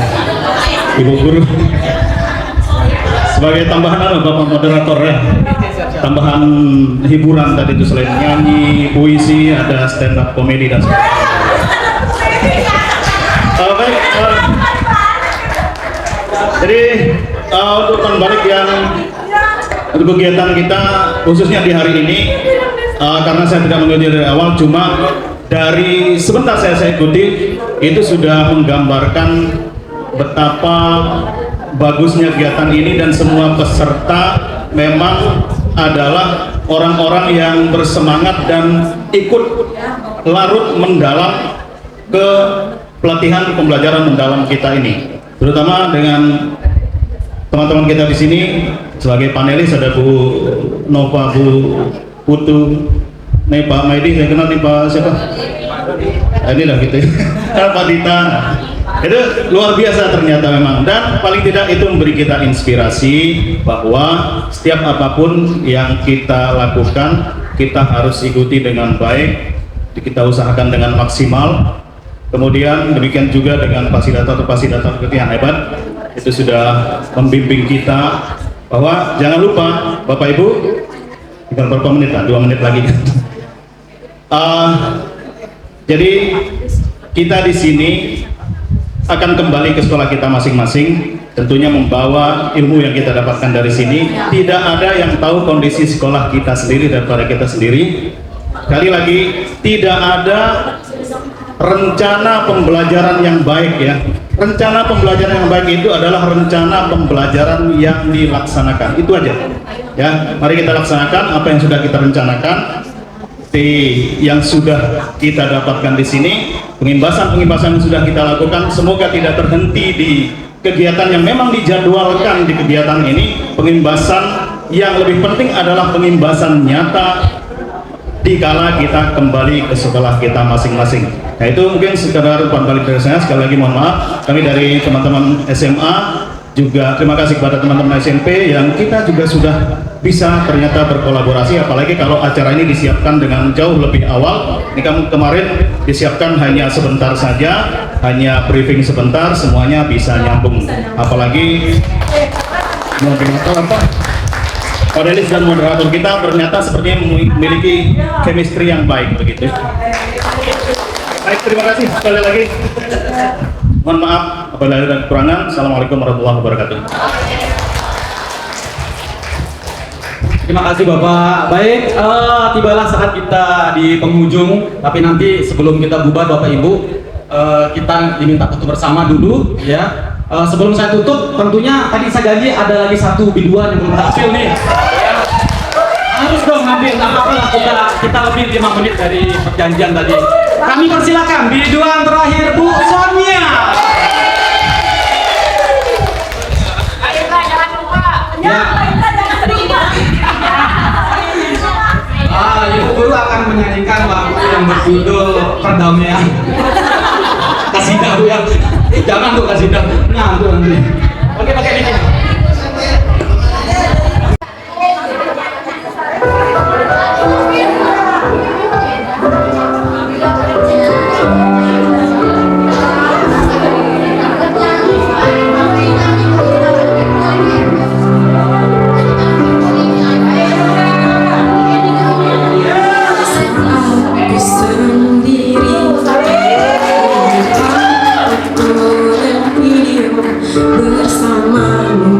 Ibu Guru. Sebagai tambahan Bapak Moderator ya, tambahan hiburan tadi itu selain nyanyi, puisi, ada stand up komedi dan sebagainya. Baik, jadi untuk balik yang untuk kegiatan kita khususnya di hari ini, karena saya tidak mengikuti dari awal, cuma dari sebentar saya ikuti itu sudah menggambarkan betapa bagusnya kegiatan ini dan semua peserta memang adalah orang-orang yang bersemangat dan ikut larut mendalam ke pelatihan pembelajaran mendalam kita ini, terutama dengan teman-teman kita di sini sebagai panelis. Ada Bu Nova, Bu Putu, nih Pak Maidi, saya kenal nih Pak siapa? Ini lah gitu. Pak Dita. Itu luar biasa ternyata memang, dan paling tidak itu memberi kita inspirasi bahwa setiap apapun yang kita lakukan kita harus ikuti dengan baik, kita usahakan dengan maksimal. Kemudian demikian juga dengan fasilitator yang hebat, itu sudah membimbing kita bahwa jangan lupa Bapak Ibu, tinggal berapa menit lah, 2 menit lagi. Jadi kita di sini akan kembali ke sekolah kita masing-masing, tentunya membawa ilmu yang kita dapatkan dari sini. Tidak ada yang tahu kondisi sekolah kita sendiri daripada kita sendiri. Sekali lagi, tidak ada rencana pembelajaran yang baik ya. Rencana pembelajaran yang baik itu adalah rencana pembelajaran yang dilaksanakan. Itu aja. Ya, mari kita laksanakan apa yang sudah kita rencanakan. yang sudah kita dapatkan di sini, pengimbasan-pengimbasan yang sudah kita lakukan, semoga tidak terhenti di kegiatan yang memang dijadwalkan di kegiatan ini. Pengimbasan yang lebih penting adalah pengimbasan nyata dikala kita kembali ke sekolah kita masing-masing. Nah, itu mungkin sekedar umpan balik dari saya. Sekali lagi mohon maaf, kami dari teman-teman SMA juga terima kasih kepada teman-teman SMP yang kita juga sudah bisa ternyata berkolaborasi, apalagi kalau acara ini disiapkan dengan jauh lebih awal. Ini kemarin disiapkan hanya sebentar saja, hanya briefing sebentar, semuanya bisa nyambung. Apalagi panelis dan moderator kita ternyata sepertinya memiliki chemistry yang baik begitu. Baik, terima kasih sekali lagi. Mohon maaf apabila ada kekurangan. Assalamualaikum warahmatullahi wabarakatuh. Terima kasih Bapak. Baik, tibalah saat kita di penghujung, tapi nanti sebelum kita bubar Bapak Ibu, kita diminta foto bersama dulu ya. Sebelum saya tutup, tentunya tadi saya janji ada lagi satu biduan yang belum berhasil nih. Ya. Harus dong ngambil, nggak apa-apa lah, kita lebih 5 menit dari perjanjian tadi. Kami persilakan biduan terakhir Bu Sonia. Ya. Ibu Guru akan menyanyikan lagu yang berjudul Perdamaian. Kasidah Bu ya. Jangan tuh kasidah. Nanti. Oke, pakai ini. Bersamamu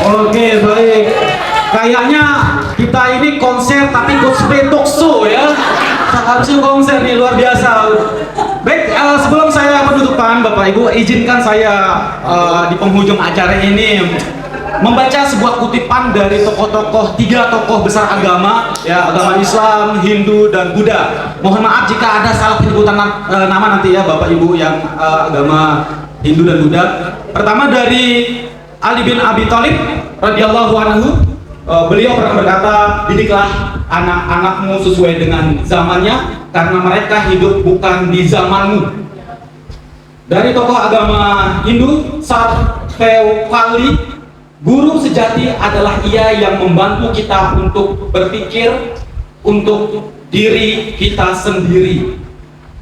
Oke, baik. Kayaknya kita ini konser tapi cosplay talk show ya. Harusnya konser nih, luar biasa. Baik, sebelum saya penutupan, Bapak Ibu, izinkan saya di penghujung acara ini membaca sebuah kutipan dari tiga tokoh besar agama, ya, agama Islam, Hindu, dan Buddha. Mohon maaf jika ada salah penyebutan nama nanti ya, Bapak Ibu yang agama Hindu dan Buddha. Pertama dari Ali bin Abi Thalib radhiyallahu anhu, beliau pernah berkata, didiklah anak-anakmu sesuai dengan zamannya, karena mereka hidup bukan di zamanmu. Dari tokoh agama Hindu, Sarvepalli, guru sejati adalah ia yang membantu kita untuk berpikir untuk diri kita sendiri.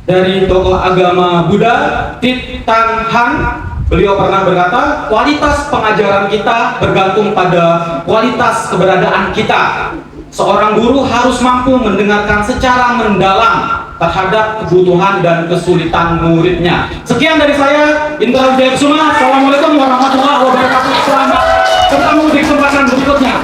Dari tokoh agama Buddha, Thich Nhat Hanh, beliau pernah berkata, kualitas pengajaran kita bergantung pada kualitas keberadaan kita. Seorang guru harus mampu mendengarkan secara mendalam terhadap kebutuhan dan kesulitan muridnya. Sekian dari saya, Indra Wijaya Kusuma. Assalamualaikum warahmatullahi wabarakatuh. Selamat bertemu di kesempatan berikutnya.